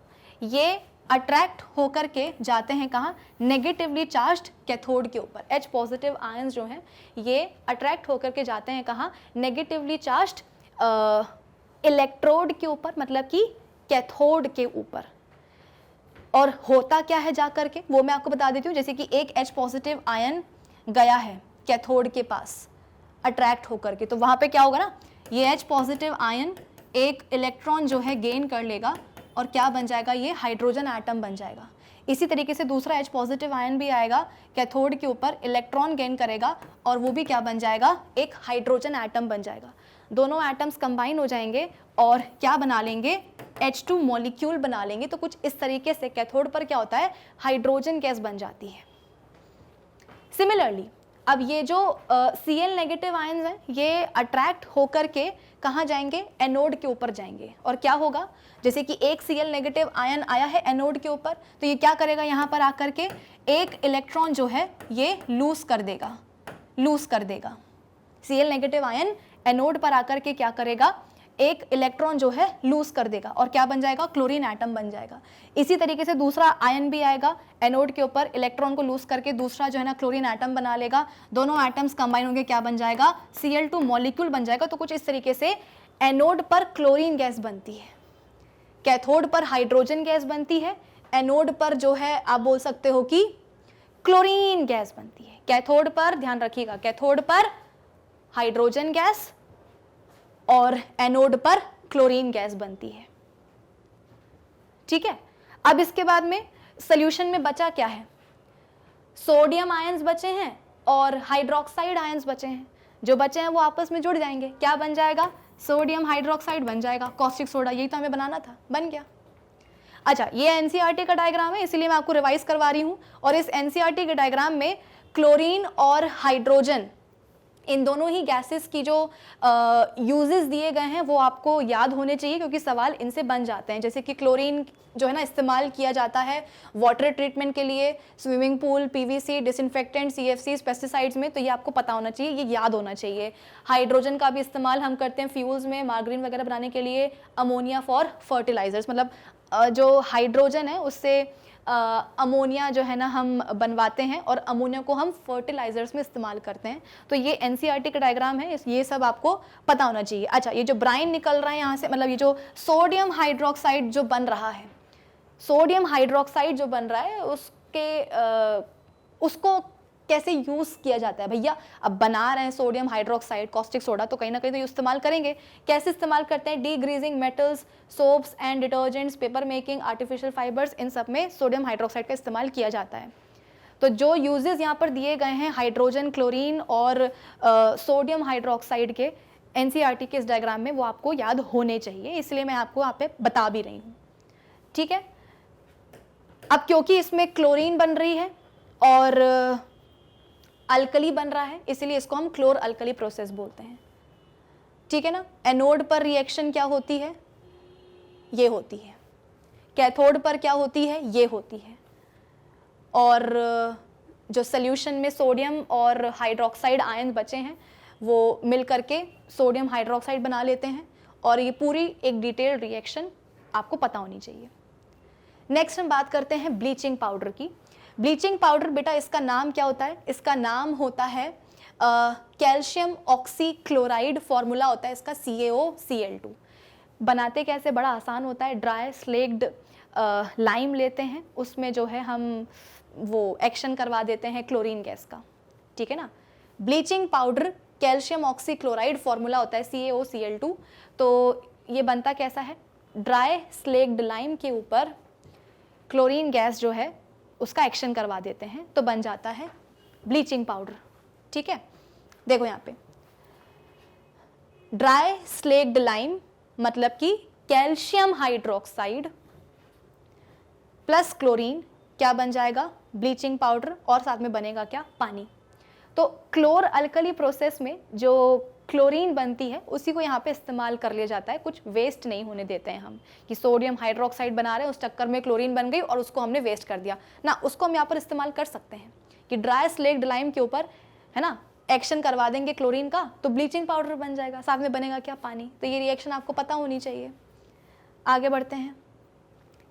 ये अट्रैक्ट होकर के जाते हैं कहाँ, नेगेटिवली चार्ज्ड कैथोड के ऊपर। H पॉजिटिव आयंस जो हैं ये अट्रैक्ट होकर के जाते हैं कहाँ, नेगेटिवली चार्ज्ड इलेक्ट्रोड के ऊपर, मतलब कि कैथोड के ऊपर। और होता क्या है जा करके वो मैं आपको बता देती हूँ। जैसे कि एक H पॉजिटिव आयन गया है कैथोड के पास अट्रैक्ट होकर के, तो वहाँ पे क्या होगा ना, ये H पॉजिटिव आयन एक इलेक्ट्रॉन जो है गेन कर लेगा और क्या बन जाएगा, ये हाइड्रोजन एटम बन जाएगा। इसी तरीके से दूसरा H पॉजिटिव आयन भी आएगा कैथोड के ऊपर, इलेक्ट्रॉन गेन करेगा और वो भी क्या बन जाएगा, एक हाइड्रोजन एटम बन जाएगा। दोनों एटम्स कंबाइन हो जाएंगे और क्या बना लेंगे, H2 मॉलिक्यूल बना लेंगे। तो कुछ इस तरीके से कैथोड पर क्या होता है, हाइड्रोजन गैस बन जाती है। सिमिलरली अब ये जो Cl नेगेटिव आयंस हैं ये अट्रैक्ट होकर के कहाँ जाएंगे, एनोड के ऊपर जाएंगे। और क्या होगा, जैसे कि एक Cl नेगेटिव आयन आया है एनोड के ऊपर, तो ये क्या करेगा, यहाँ पर आकर के एक इलेक्ट्रॉन जो है ये लूज कर देगा। Cl नेगेटिव आयन एनोड पर आकर के क्या करेगा, एक इलेक्ट्रॉन जो है लूज कर देगा और क्या बन जाएगा, क्लोरीन एटम बन जाएगा। इसी तरीके से दूसरा आयन भी आएगा एनोड के ऊपर, इलेक्ट्रॉन को लूज करके दूसरा जो है ना क्लोरीन एटम बना लेगा। दोनों एटम्स कंबाइन होंगे, क्या बन जाएगा, Cl2 मॉलिक्यूल बन जाएगा। तो कुछ इस तरीके से एनोड पर क्लोरीन गैस बनती है, कैथोड पर हाइड्रोजन गैस बनती है, एनोड पर जो है आप बोल सकते हो कि क्लोरीन गैस बनती है। कैथोड पर ध्यान रखिएगा, कैथोड पर हाइड्रोजन गैस और एनोड पर क्लोरीन गैस बनती है, ठीक है। अब इसके बाद में सॉल्यूशन में बचा क्या है, सोडियम आयंस बचे हैं और हाइड्रोक्साइड आयंस बचे हैं। जो बचे हैं वो आपस में जुड़ जाएंगे, क्या बन जाएगा, सोडियम हाइड्रोक्साइड बन जाएगा, कॉस्टिक सोडा। यही तो हमें बनाना था, बन गया। अच्छा, ये NCERT का डायग्राम है, इसीलिए मैं आपको रिवाइज करवा रही हूँ। और इस NCERT के डायग्राम में क्लोरीन और हाइड्रोजन इन दोनों ही गैसेस की जो यूजेस दिए गए हैं वो आपको याद होने चाहिए, क्योंकि सवाल इनसे बन जाते हैं। जैसे कि क्लोरीन जो है ना इस्तेमाल किया जाता है वाटर ट्रीटमेंट के लिए, swimming pool, PVC, disinfectant, CFC, pesticides में, तो ये आपको पता होना चाहिए, ये याद होना चाहिए। हाइड्रोजन का भी इस्तेमाल हम करते हैं फ्यूल्स में, मार्गरीन वगैरह बनाने के लिए। अमोनिया फॉर फर्टिलाइजर्स, मतलब जो हाइड्रोजन है उससे अमोनिया जो है ना हम बनवाते हैं और अमोनिया को हम फर्टिलाइजर्स में इस्तेमाल करते हैं। तो ये एनसीईआरटी का डायग्राम है, ये सब आपको पता होना चाहिए। अच्छा, ये जो ब्राइन निकल रहा है यहाँ से, मतलब ये जो सोडियम हाइड्रोक्साइड जो बन रहा है, सोडियम हाइड्रोक्साइड जो बन रहा है उसको कैसे यूज किया जाता है भैया। अब बना रहे हैं सोडियम हाइड्रोक्साइड, कॉस्टिक सोडा, तो कहीं ना कहीं तो इस्तेमाल करेंगे। कैसे इस्तेमाल करते हैं? Degreasing metals, soaps and detergents, paper making, artificial fibres, इन सब में सोडियम हाइड्रोक्साइड का इस्तेमाल किया जाता है। तो जो यूजेस यहाँ पर दिए गए हैं हाइड्रोजन, क्लोरीन और सोडियम हाइड्रोक्साइड के एनसीईआरटी के इस डायग्राम में, वो आपको याद होने चाहिए, इसलिए मैं आपको यहाँ पे बता भी रही हूँ। ठीक है, अब क्योंकि इसमें क्लोरीन बन रही है और अल्कली बन रहा है, इसलिए इसको हम क्लोर अल्कली प्रोसेस बोलते हैं। ठीक है ना। एनोड पर रिएक्शन क्या होती है? ये होती है। कैथोड पर क्या होती है? ये होती है। और जो सोल्यूशन में सोडियम और हाइड्रोक्साइड आयन बचे हैं वो मिल करके सोडियम हाइड्रोक्साइड बना लेते हैं, और ये पूरी एक डिटेल्ड रिएक्शन आपको पता होनी चाहिए। नेक्स्ट हम बात करते हैं ब्लीचिंग पाउडर की। ब्लीचिंग पाउडर बेटा इसका नाम क्या होता है? इसका नाम होता है कैल्शियम ऑक्सीक्लोराइड, फॉर्मूला होता है इसका CaOCl2। बनाते कैसे? बड़ा आसान होता है। ड्राई स्लेक्ड लाइम लेते हैं, उसमें जो है हम वो एक्शन करवा देते हैं क्लोरीन गैस का। ठीक है ना। Bleaching powder calcium oxychloride, formula होता है CaOCl2। तो ये बनता कैसा है? ड्राई स्लेक्ड लाइम के ऊपर क्लोरीन गैस जो है उसका एक्शन करवा देते हैं, तो बन जाता है ब्लीचिंग पाउडर। ठीक है, देखो यहाँ पे ड्राई स्लेक्ड लाइम मतलब कि कैल्शियम हाइड्रोक्साइड प्लस क्लोरीन क्या बन जाएगा? ब्लीचिंग पाउडर, और साथ में बनेगा क्या? पानी। तो क्लोर अल्कली प्रोसेस में जो क्लोरीन बनती है उसी को यहाँ पे इस्तेमाल कर लिया जाता है, कुछ वेस्ट नहीं होने देते हैं हम कि सोडियम हाइड्रोक्साइड बना रहे हैं, उस चक्कर में क्लोरीन बन गई और उसको हमने वेस्ट कर दिया ना। उसको हम यहाँ पर इस्तेमाल कर सकते हैं कि ड्राई स्लेक्ड लाइम के ऊपर है ना एक्शन करवा देंगे क्लोरीन का, तो ब्लीचिंग पाउडर बन जाएगा, साथ में बनेगा क्या? पानी। तो ये रिएक्शन आपको पता होनी चाहिए। आगे बढ़ते हैं,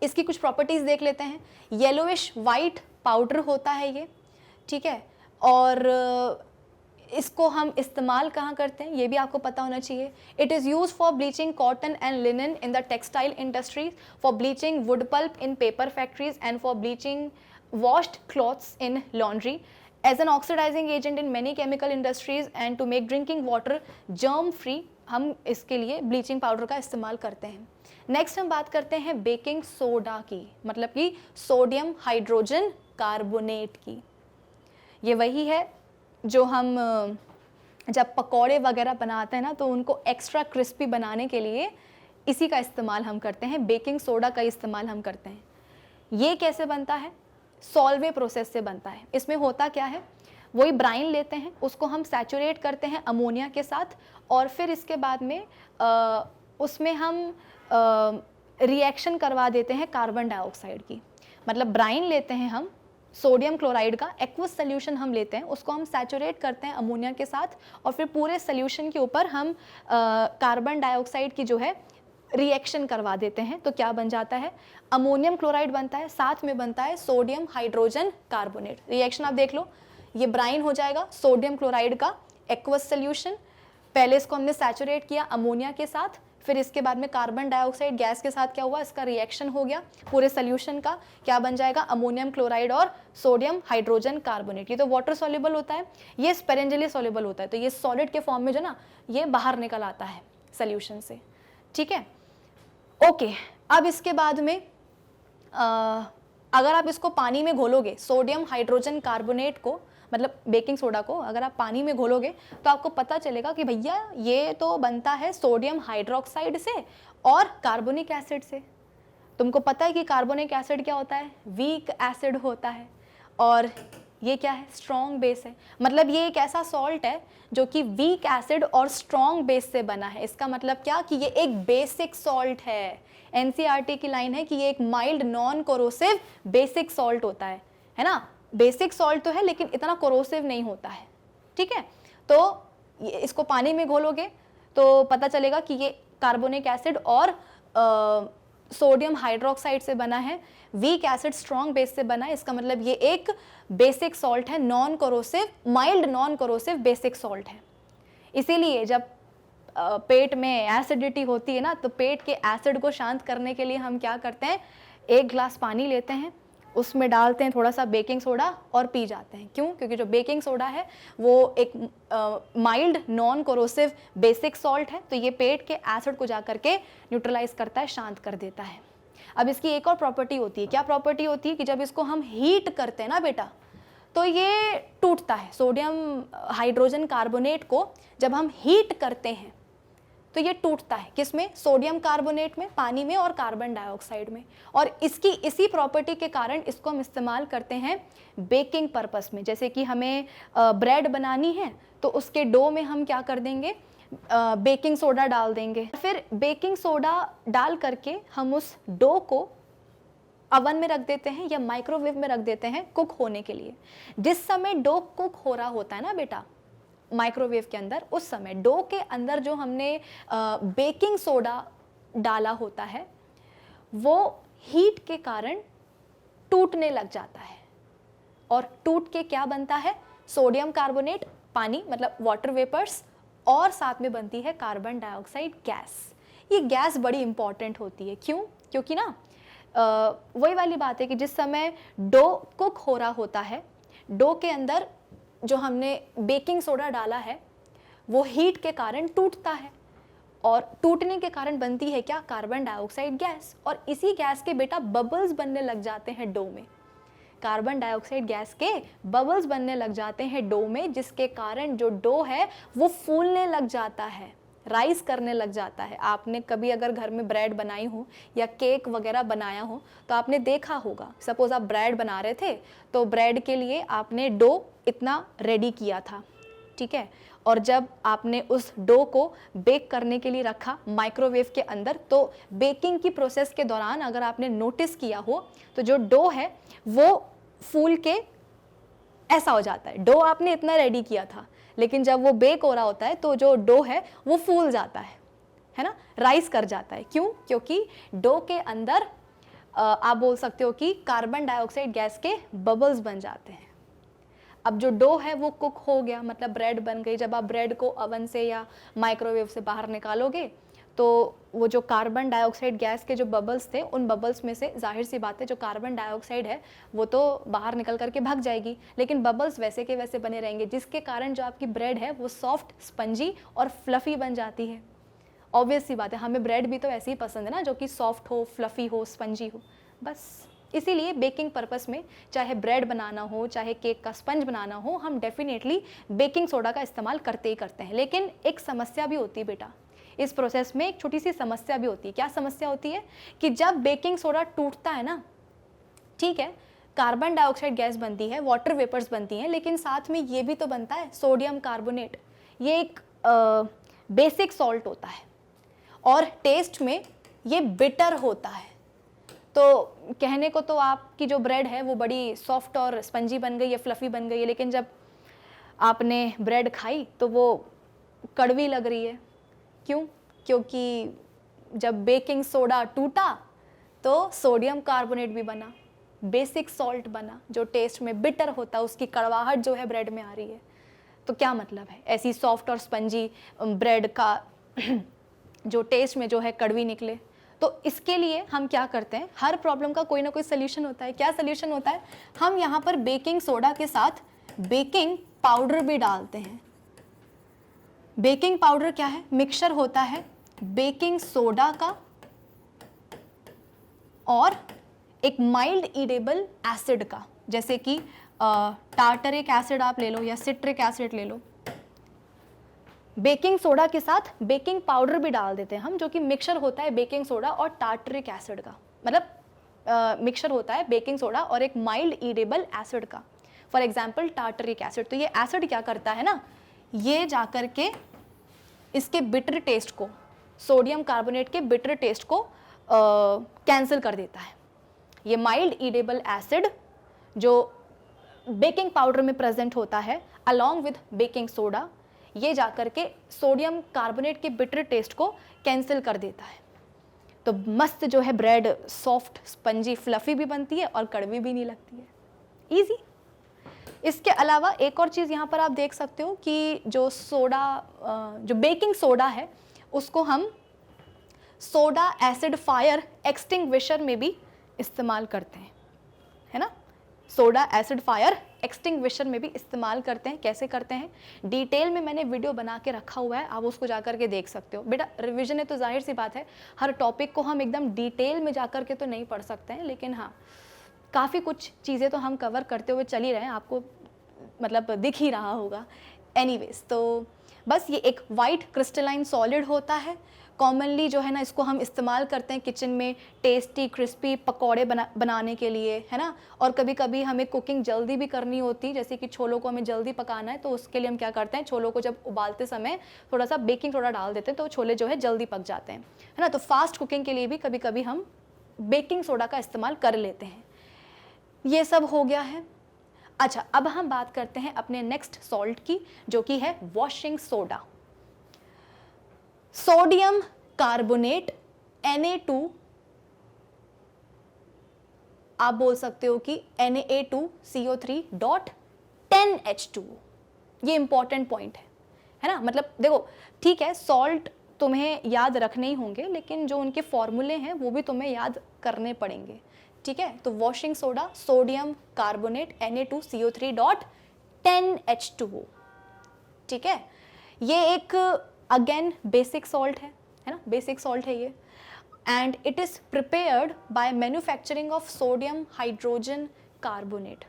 इसकी कुछ प्रॉपर्टीज देख लेते हैं। येलोइश वाइट पाउडर होता है ये। ठीक है, और इसको हम इस्तेमाल कहाँ करते हैं ये भी आपको पता होना चाहिए। It is use for bleaching cotton and linen in the textile industries, for bleaching wood pulp in paper factories and for bleaching washed clothes in laundry, as an oxidising agent in many chemical industries and to make drinking water germ free. हम इसके लिए bleaching powder का इस्तेमाल करते हैं। Next हम बात करते हैं बेकिंग सोडा की, मतलब कि सोडियम हाइड्रोजन कार्बोनेट की। ये वही है जो हम जब पकौड़े वगैरह बनाते हैं ना तो उनको एक्स्ट्रा क्रिस्पी बनाने के लिए इसी का इस्तेमाल हम करते हैं, बेकिंग सोडा का इस्तेमाल हम करते हैं। ये कैसे बनता है? सॉल्वे प्रोसेस से बनता है। इसमें होता क्या है? वही ब्राइन लेते हैं, उसको हम सैचुरेट करते हैं अमोनिया के साथ, और फिर इसके बाद में उसमें हम रिएक्शन करवा देते हैं कार्बन डाइऑक्साइड की। मतलब ब्राइन लेते हैं हम सोडियम क्लोराइड का, एक्वस सोल्यूशन हम लेते हैं, उसको हम सैचुरेट करते हैं अमोनिया के साथ, और फिर पूरे सोल्यूशन के ऊपर हम कार्बन डाइऑक्साइड की जो है रिएक्शन करवा देते हैं। तो क्या बन जाता है? अमोनियम क्लोराइड बनता है, साथ में बनता है सोडियम हाइड्रोजन कार्बोनेट। रिएक्शन आप देख लो, ये ब्राइन हो जाएगा सोडियम क्लोराइड का एक्वस सोल्यूशन। पहले इसको हमने सैचुरेट किया अमोनिया के साथ, फिर इसके बाद में कार्बन डाइऑक्साइड गैस के साथ क्या हुआ? इसका रिएक्शन हो गया पूरे सोल्यूशन का, क्या बन जाएगा? अमोनियम क्लोराइड और सोडियम हाइड्रोजन कार्बोनेट। ये तो वाटर सॉल्युबल होता है, ये स्पेरेंजियली सॉल्युबल होता है, तो ये सॉलिड के फॉर्म में जो ना ये बाहर निकल आता है सोल्यूशन से। ठीक है, ओके। अब इसके बाद में अगर आप इसको पानी में घोलोगे, सोडियम हाइड्रोजन कार्बोनेट को, मतलब बेकिंग सोडा को अगर आप पानी में घोलोगे तो आपको पता चलेगा कि भैया ये तो बनता है सोडियम हाइड्रोक्साइड से और कार्बोनिक एसिड से। तुमको पता है कि कार्बोनिक एसिड क्या होता है? वीक एसिड होता है, और ये क्या है, स्ट्रॉन्ग बेस है। मतलब ये एक ऐसा सॉल्ट है जो कि वीक एसिड और स्ट्रॉन्ग बेस से बना है। इसका मतलब क्या कि ये एक बेसिक सॉल्ट है। एनसीईआरटी की लाइन है कि ये एक mild non corrosive basic salt होता है ना। बेसिक सॉल्ट तो है लेकिन इतना कोरोसिव नहीं होता है, ठीक है। तो इसको पानी में घोलोगे तो पता चलेगा कि ये कार्बोनिक एसिड और सोडियम हाइड्रोक्साइड से बना है, वीक एसिड स्ट्रॉन्ग बेस से बना है। इसका मतलब ये एक बेसिक सॉल्ट है, non corrosive, mild non corrosive basic salt है। इसीलिए जब पेट में एसिडिटी होती है ना, तो पेट के एसिड को शांत करने के लिए हम क्या करते हैं, 1 ग्लास पानी लेते हैं, उसमें डालते हैं थोड़ा सा बेकिंग सोडा और पी जाते हैं। क्यों? क्योंकि जो बेकिंग सोडा है वो एक mild non corrosive basic salt है, तो ये पेट के एसिड को जा करके न्यूट्रलाइज करता है, शांत कर देता है। अब इसकी एक और प्रॉपर्टी होती है। क्या प्रॉपर्टी होती है कि जब इसको हम हीट करते हैं ना बेटा, तो ये टूटता है। सोडियम हाइड्रोजन कार्बोनेट को जब हम हीट करते हैं तो ये टूटता है। किसमें? सोडियम कार्बोनेट में, पानी में और कार्बन डाइऑक्साइड में। और इसकी इसी प्रॉपर्टी के कारण इसको हम इस्तेमाल करते हैं बेकिंग पर्पस में। जैसे कि हमें ब्रेड बनानी है तो उसके डो में हम क्या कर देंगे, बेकिंग सोडा डाल देंगे। फिर बेकिंग सोडा डाल करके हम उस डो को अवन में रख देते हैं या माइक्रोवेव में रख देते हैं कुक होने के लिए। जिस समय डो कुक हो रहा होता है ना बेटा माइक्रोवेव के अंदर, उस समय डो के अंदर जो हमने बेकिंग सोडा डाला होता है वो हीट के कारण टूटने लग जाता है। और टूट के क्या बनता है? सोडियम कार्बोनेट, पानी मतलब वाटर वेपर्स, और साथ में बनती है कार्बन डाइऑक्साइड गैस। ये गैस बड़ी इंपॉर्टेंट होती है। क्यों? क्योंकि ना वही वाली बात है कि जिस समय डो कुक हो रहा होता है, डो के अंदर जो हमने बेकिंग सोडा डाला है वो हीट के कारण टूटता है, और टूटने के कारण बनती है क्या? Carbon dioxide gas. और इसी गैस के बेटा बबल्स बनने लग जाते हैं डो में। कार्बन डाइऑक्साइड गैस के बबल्स बनने लग जाते हैं डो में, जिसके कारण जो डो है वो फूलने लग जाता है, राइस करने लग जाता है। आपने कभी अगर घर में ब्रेड बनाई हो या केक वगैरह बनाया हो तो आपने देखा होगा, सपोज आप ब्रेड बना रहे थे तो ब्रेड के लिए आपने डो इतना रेडी किया था, ठीक है। और जब आपने उस डो को बेक करने के लिए रखा माइक्रोवेव के अंदर, तो बेकिंग की प्रोसेस के दौरान अगर आपने नोटिस किया हो तो जो डो है वो फूल के ऐसा हो जाता है। डो आपने इतना रेडी किया था, लेकिन जब वो बेक हो रहा होता है तो जो डो है वो फूल जाता है ना, राइस कर जाता है। क्यों? क्योंकि डो के अंदर आप बोल सकते हो कि कार्बन डाइऑक्साइड गैस के बबल्स बन जाते हैं। अब जो डो है वो कुक हो गया, मतलब ब्रेड बन गई। जब आप ब्रेड को ओवन से या माइक्रोवेव से बाहर निकालोगे तो वो जो कार्बन डाइऑक्साइड गैस के जो बबल्स थे, उन बबल्स में से जाहिर सी बात है जो कार्बन डाइऑक्साइड है वो तो बाहर निकल करके भाग जाएगी, लेकिन बबल्स वैसे के वैसे बने रहेंगे, जिसके कारण जो आपकी ब्रेड है वो सॉफ्ट, स्पंजी और फ्लफी बन जाती है। ऑब्वियस सी बात है, हमें ब्रेड भी तो ऐसे ही पसंद है ना, जो कि सॉफ्ट हो, फ्लफी हो, स्पंजी हो। बस इसीलिए बेकिंग पर्पस में चाहे ब्रेड बनाना हो, चाहे केक का स्पंज बनाना हो, हम डेफिनेटली बेकिंग सोडा का इस्तेमाल करते ही करते हैं। लेकिन एक समस्या भी होती है बेटा, इस प्रोसेस में एक छोटी सी समस्या भी होती है। क्या समस्या होती है? कि जब बेकिंग सोडा टूटता है ना, ठीक है, कार्बन डाइऑक्साइड गैस बनती है, वाटर वेपर्स बनती हैं, लेकिन साथ में ये भी तो बनता है सोडियम कार्बोनेट। ये एक बेसिक सॉल्ट होता है और टेस्ट में ये बिटर होता है। तो कहने को तो आपकी जो ब्रेड है वो बड़ी सॉफ्ट और स्पंजी बन गई है, फ्लफी बन गई है, लेकिन जब आपने ब्रेड खाई तो वो कड़वी लग रही है। क्यों? क्योंकि जब बेकिंग सोडा टूटा तो सोडियम कार्बोनेट भी बना, बेसिक सॉल्ट बना, जो टेस्ट में बिटर होता है, उसकी कड़वाहट जो है ब्रेड में आ रही है। तो क्या मतलब है ऐसी सॉफ्ट और स्पंजी ब्रेड का जो टेस्ट में जो है कड़वी निकले? तो इसके लिए हम क्या करते हैं, हर प्रॉब्लम का कोई ना कोई सोल्यूशन होता है। क्या सोल्यूशन होता है? हम यहाँ पर बेकिंग सोडा के साथ बेकिंग पाउडर भी डालते हैं। बेकिंग पाउडर क्या है? मिक्सचर होता है बेकिंग सोडा का और एक माइल्ड ईडेबल एसिड का, जैसे कि टार्टरिक एसिड आप ले लो या सिट्रिक एसिड ले लो। बेकिंग सोडा के साथ बेकिंग पाउडर भी डाल देते हैं हम, जो कि मिक्सचर होता है बेकिंग सोडा और टार्टरिक एसिड का, मतलब मिक्सचर होता है बेकिंग सोडा और एक माइल्ड ईडेबल एसिड का। For example tartaric acid. तो ये एसिड क्या करता है ना, ये जाकर के इसके बिटर टेस्ट को, सोडियम कार्बोनेट के बिटर टेस्ट को कैंसिल कर देता है। ये माइल्ड ईडेबल एसिड जो बेकिंग पाउडर में प्रेजेंट होता है अलॉन्ग विद बेकिंग सोडा, ये जाकर के सोडियम कार्बोनेट के बिटर टेस्ट को कैंसिल कर देता है। तो मस्त जो है ब्रेड सॉफ्ट स्पंजी फ्लफी भी बनती है और कड़वी भी नहीं लगती है। इजी। इसके अलावा एक और चीज़ यहाँ पर आप देख सकते हो कि जो सोडा, जो बेकिंग सोडा है उसको हम सोडा एसिड फायर एक्सटिंग्विशर में भी इस्तेमाल करते हैं, है ना। सोडा एसिड फायर एक्सटिंग्विशर में भी इस्तेमाल करते हैं। कैसे करते हैं डिटेल में मैंने वीडियो बना के रखा हुआ है, आप उसको जाकर के देख सकते हो। बेटा रिवीजन है तो जाहिर सी बात है हर टॉपिक को हम एकदम डिटेल में जाकर के तो नहीं पढ़ सकते हैं, लेकिन हाँ काफ़ी कुछ चीज़ें तो हम कवर करते हुए चल ही रहे हैं, आपको मतलब दिख ही रहा होगा। एनीवेज, तो बस ये एक वाइट क्रिस्टलाइन सॉलिड होता है। कॉमनली जो है ना इसको हम इस्तेमाल करते हैं किचन में टेस्टी क्रिस्पी पकौड़े बनाने के लिए, है ना। और कभी कभी हमें कुकिंग जल्दी भी करनी होती, जैसे कि छोलों को हमें जल्दी पकाना है, तो उसके लिए हम क्या करते हैं, छोलों को जब उबालते समय थोड़ा सा बेकिंग सोडा डाल देते हैं तो छोले जो है जल्दी पक जाते हैं, है ना। तो फास्ट कुकिंग के लिए भी कभी कभी हम बेकिंग सोडा का इस्तेमाल कर लेते हैं। ये सब हो गया है। अच्छा, अब हम बात करते हैं अपने नेक्स्ट सॉल्ट की, जो कि है washing soda. Sodium carbonate Na2, आप बोल सकते हो कि Na2CO3.10H2। ये इंपॉर्टेंट पॉइंट है ना। मतलब देखो ठीक है, सॉल्ट तुम्हें याद रखने ही होंगे, लेकिन जो उनके फॉर्मूले हैं वो भी तुम्हें याद करने पड़ेंगे, ठीक है। तो washing soda sodium carbonate Na2CO3.10H2O, ठीक है। ये एक अगेन बेसिक सॉल्ट है ना, बेसिक सॉल्ट है ये। And it is prepared by manufacturing of sodium hydrogen carbonate.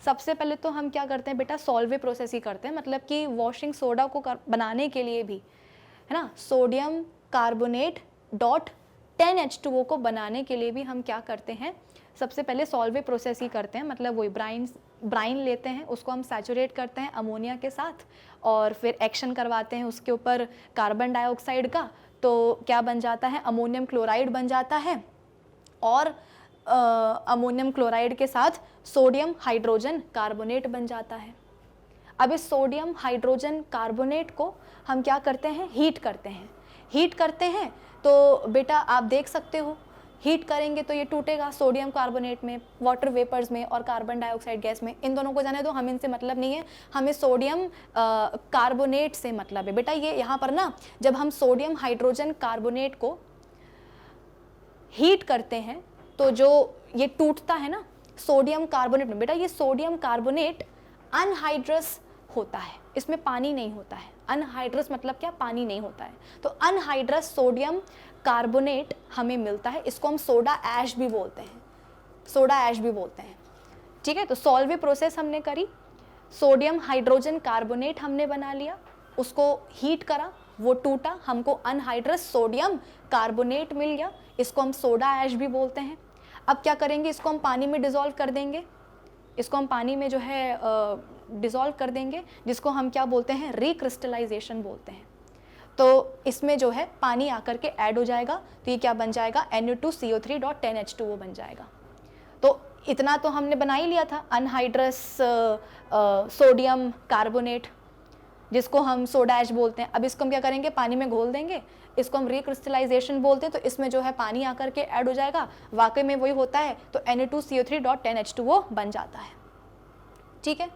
सबसे पहले तो हम क्या करते हैं बेटा, सॉल्वे प्रोसेस ही करते हैं, मतलब कि वॉशिंग सोडा को बनाने के लिए भी, है ना, सोडियम कार्बोनेट .10H2O को बनाने के लिए भी हम क्या करते हैं, सबसे पहले सॉल्वे प्रोसेस ही करते हैं। मतलब वही ब्राइन लेते हैं, उसको हम सैचुरेट करते हैं अमोनिया के साथ और फिर एक्शन करवाते हैं उसके ऊपर कार्बन डाइऑक्साइड का, तो क्या बन जाता है, अमोनियम क्लोराइड बन जाता है। और अमोनियम क्लोराइड के साथ सोडियम हाइड्रोजन कार्बोनेट बन जाता है। अब इस सोडियम हाइड्रोजन कार्बोनेट को हम क्या करते हैं, हीट करते हैं। हीट करते हैं तो बेटा आप देख सकते हो, हीट करेंगे तो ये टूटेगा सोडियम कार्बोनेट में, वाटर वेपर्स में और कार्बन डाइऑक्साइड गैस में। इन दोनों को जाने दो, हमें इनसे मतलब नहीं है, हमें सोडियम कार्बोनेट से मतलब है। बेटा ये यहाँ पर ना जब हम सोडियम हाइड्रोजन कार्बोनेट को हीट करते हैं तो जो ये टूटता है ना सोडियम कार्बोनेट में, बेटा ये सोडियम कार्बोनेट अनहाइड्रस होता है, इसमें पानी नहीं होता है। अनहाइड्रस मतलब क्या, पानी नहीं होता है। तो अनहाइड्रस सोडियम कार्बोनेट हमें मिलता है, इसको हम सोडा ऐश भी बोलते हैं, सोडा ऐश भी बोलते हैं, ठीक है। तो सॉल्वे प्रोसेस हमने करी, सोडियम हाइड्रोजन कार्बोनेट हमने बना लिया, उसको हीट करा, वो टूटा, हमको अनहाइड्रस सोडियम कार्बोनेट मिल गया, इसको हम सोडा ऐश भी बोलते हैं। अब क्या करेंगे, इसको हम पानी में डिसॉल्व कर देंगे, इसको हम पानी में जो है डिसॉल्व कर देंगे, जिसको हम क्या बोलते हैं, रिक्रिस्टलाइजेशन बोलते हैं। तो इसमें जो है पानी आकर के ऐड हो जाएगा, तो ये क्या बन जाएगा, Na2CO3.10H2O बन जाएगा। तो इतना तो हमने बना ही लिया था, अनहाइड्रस सोडियम कार्बोनेट जिसको हम सोडा ऐश बोलते हैं। अब इसको हम क्या करेंगे, पानी में घोल देंगे, इसको हम रिक्रिस्टलाइजेशन बोलते हैं। तो इसमें जो है पानी आकर के ऐड हो जाएगा, वाकई में वही होता है, तो Na2CO3.10H2O बन जाता है, ठीक है।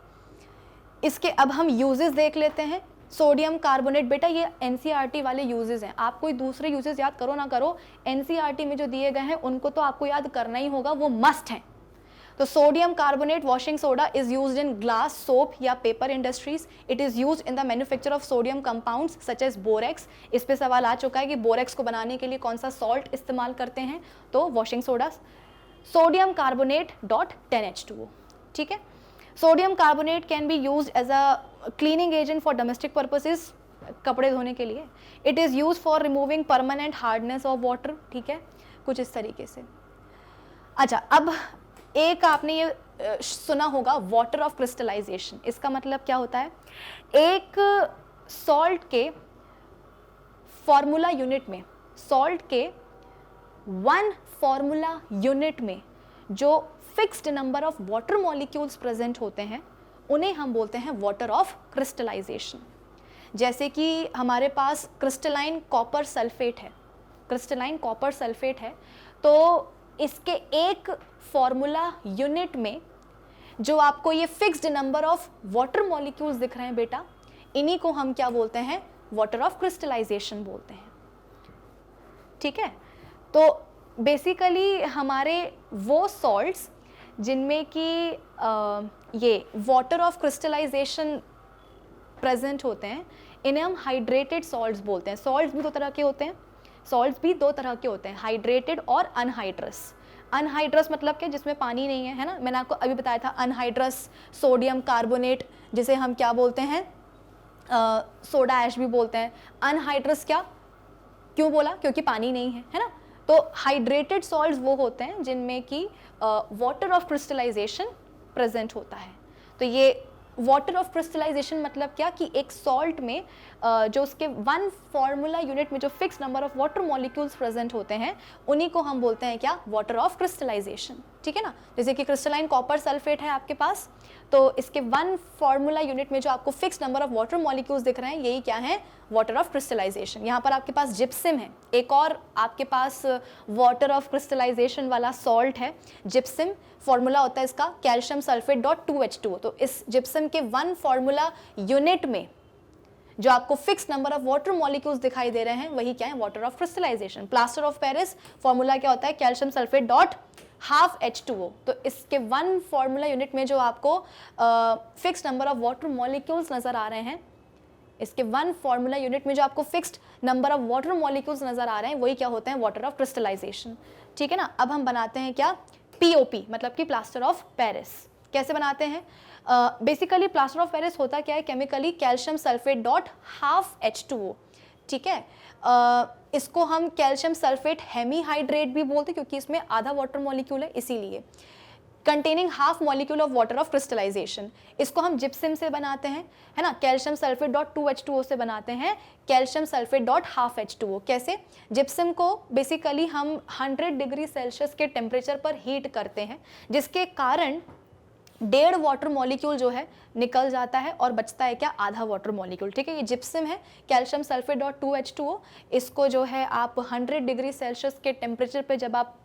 इसके अब हम यूजेस देख लेते हैं। सोडियम कार्बोनेट, बेटा ये NCERT वाले यूजेस हैं, आप कोई दूसरे यूजेस याद करो ना करो, NCERT में जो दिए गए हैं उनको तो आपको याद करना ही होगा, वो मस्ट हैं। तो sodium carbonate washing soda is used in glass, soap या paper industries. It is used in the manufacture of sodium compounds such as borax. इस पे सवाल आ चुका है कि बोरेक्स को बनाने के लिए कौन सा सॉल्ट इस्तेमाल करते हैं, तो washing soda sodium carbonate .10H2O, ठीक है। Sodium carbonate can be used as a cleaning agent for domestic purposes, कपड़े धोने के लिए। It is use for removing permanent hardness of water, ठीक है, कुछ इस तरीके से। अच्छा, अब एक आपने ये सुना होगा वाटर ऑफ क्रिस्टलाइजेशन। इसका मतलब क्या होता है, एक सॉल्ट के फॉर्मूला यूनिट में, सॉल्ट के 1 फॉर्मूला यूनिट में जो fixed number of water molecules present होते हैं उन्हें हम बोलते हैं वाटर ऑफ क्रिस्टलाइजेशन। जैसे कि हमारे पास क्रिस्टलाइन कॉपर सल्फेट है, क्रिस्टलाइन कॉपर सल्फेट है, तो इसके एक फॉर्मूला यूनिट में जो आपको ये fixed number of water molecules दिख रहे हैं बेटा, इन्हीं को हम क्या बोलते हैं, वाटर ऑफ क्रिस्टलाइजेशन बोलते हैं। ठीक है, तो बेसिकली हमारे वो सॉल्ट्स जिनमें कि ये वाटर ऑफ क्रिस्टलाइजेशन प्रेजेंट होते हैं, इन्हें हम हाइड्रेटेड सॉल्ट्स बोलते हैं। सॉल्ट्स भी दो तरह के होते हैं, सॉल्ट्स भी दो तरह के होते हैं, हाइड्रेटेड और अनहाइड्रस। अनहाइड्रस मतलब क्या, जिसमें पानी नहीं है, है ना, मैंने आपको अभी बताया था अनहाइड्रस सोडियम कार्बोनेट, जिसे हम क्या बोलते हैं, सोडा ऐश भी बोलते हैं। अनहाइड्रस क्या क्यों बोला, क्योंकि पानी नहीं है ना। तो हाइड्रेटेड सॉल्ट्स वो होते हैं जिनमें कि वाटर ऑफ क्रिस्टलाइजेशन प्रेजेंट होता है। तो ये वाटर ऑफ क्रिस्टलाइजेशन मतलब क्या कि एक सॉल्ट में जो उसके 1 फॉर्मूला यूनिट में जो fix number of water molecules present होते हैं उन्हीं को हम बोलते हैं क्या, वाटर ऑफ क्रिस्टलाइजेशन। ठीक है ना, जैसे कि क्रिस्टलाइन कॉपर सल्फेट है आपके पास, तो इसके 1 फॉर्मूला यूनिट में जो आपको fix number of water molecules दिख रहे हैं, यही क्या है, वाटर ऑफ क्रिस्टलाइजेशन। यहाँ पर आपके पास जिप्सम है, एक और आपके पास वाटर ऑफ क्रिस्टलाइजेशन वाला सॉल्ट है जिप्सम। फॉर्मूला होता है इसका कैल्शियम सल्फेट डॉट 2H2O। तो इस जिप्सम के 1 फॉर्मूला यूनिट में जो आपको fix number of water molecules दिखाई दे रहे हैं, वही क्या है, water of crystallisation. Plaster of Paris formula क्या होता है, calcium sulphate dot half H2O। तो इसके 1 फॉर्मूला यूनिट में जो आपको fix number of water molecules नजर आ रहे हैं, इसके 1 फॉर्मूला यूनिट में जो आपको fixed number of water molecules नजर आ रहे हैं, वही क्या होते हैं, वाटर ऑफ क्रिस्टलाइजेशन। ठीक है ना। अब हम बनाते हैं क्या, POP मतलब कि प्लास्टर ऑफ पेरिस। कैसे बनाते हैं, बेसिकली प्लास्टर ऑफ पेरिस होता क्या है, chemically calcium sulphate dot half H2O। ठीक है, इसको हम कैल्शियम सल्फेट हेमीहाइड्रेट भी बोलते हैं क्योंकि इसमें आधा वाटर मॉलिक्यूल है, इसीलिए containing half molecule of water of crystallisation. इसको हम जिप्सम से बनाते हैं, है ना, कैल्शियम सल्फेट डॉट 2H2O से बनाते हैं calcium sulphate dot half H2O। कैसे, जिप्सम को बेसिकली हम 100 डिग्री सेल्सियस के टेम्परेचर पर हीट करते हैं, जिसके कारण 1.5 वाटर मॉलिक्यूल जो है निकल जाता है और बचता है क्या, आधा वाटर मॉलिक्यूल। ठीक है, ये जिप्सम है कैल्शियम सल्फेट डॉट 2H2O। इसको जो है आप 100 डिग्री सेल्सियस के टेम्परेचर पे जब आप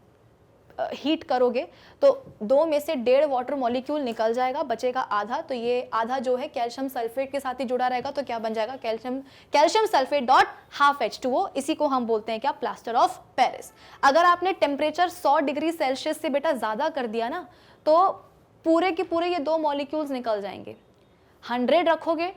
हीट करोगे तो 2 में से 1.5 वाटर मॉलिक्यूल निकल जाएगा, बचेगा आधा। तो ये आधा जो है कैल्शियम सल्फेट के साथ ही जुड़ा रहेगा, तो क्या बन जाएगा, calcium sulphate dot half H2O। इसी को हम बोलते हैं क्या, प्लास्टर ऑफ पेरिस। अगर आपने टेम्परेचर 100 डिग्री सेल्सियस से बेटा ज़्यादा कर दिया ना, तो पूरे के पूरे ये 2 मॉलिक्यूल्स निकल जाएंगे। 100 रखोगे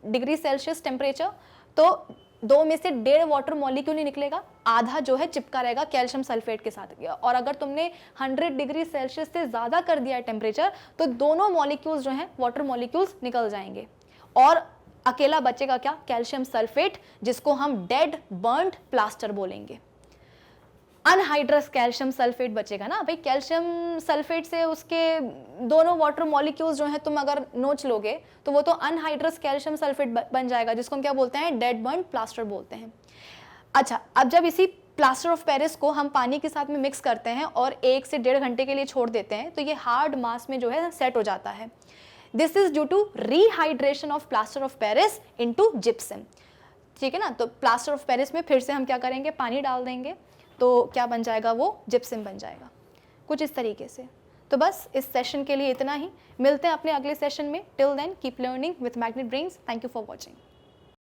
डिग्री सेल्सियस टेम्परेचर, तो 2 में से 1.5 वाटर मॉलिक्यूल ही निकलेगा, आधा जो है चिपका रहेगा कैल्शियम सल्फेट के साथ। और अगर तुमने 100 डिग्री सेल्सियस से ज़्यादा कर दिया है टेम्परेचर, तो दोनों मॉलिक्यूल्स जो हैं वाटर मॉलिक्यूल्स निकल जाएंगे और अकेला बचेगा क्या, कैल्शियम सल्फेट, जिसको हम डेड बर्न्ड प्लास्टर बोलेंगे। अनहाइड्रस कैल्शियम सल्फेट बचेगा ना भाई, कैल्शियम सल्फेट से उसके दोनों वाटर मॉलिक्यूल्स जो हैं तुम अगर नोच लोगे तो वो तो अनहाइड्रस कैल्शियम सल्फेट बन जाएगा, जिसको हम क्या बोलते हैं, डेड बर्न प्लास्टर बोलते हैं। अच्छा, अब जब इसी प्लास्टर ऑफ पेरिस को हम पानी के साथ में मिक्स करते हैं और 1 से 1.5 घंटे के लिए छोड़ देते हैं, तो ये हार्ड मास में जो है सेट हो जाता है। This is due to rehydration of plaster of Paris into gypsum. ठीक है ना, तो प्लास्टर ऑफ पेरिस में फिर से हम क्या करेंगे, पानी डाल देंगे, तो क्या बन जाएगा, वो जिप्सम बन जाएगा, कुछ इस तरीके से। तो बस इस सेशन के लिए इतना ही, मिलते हैं अपने अगले सेशन में। Till then keep learning with Magnet Brains. Thank you for watching.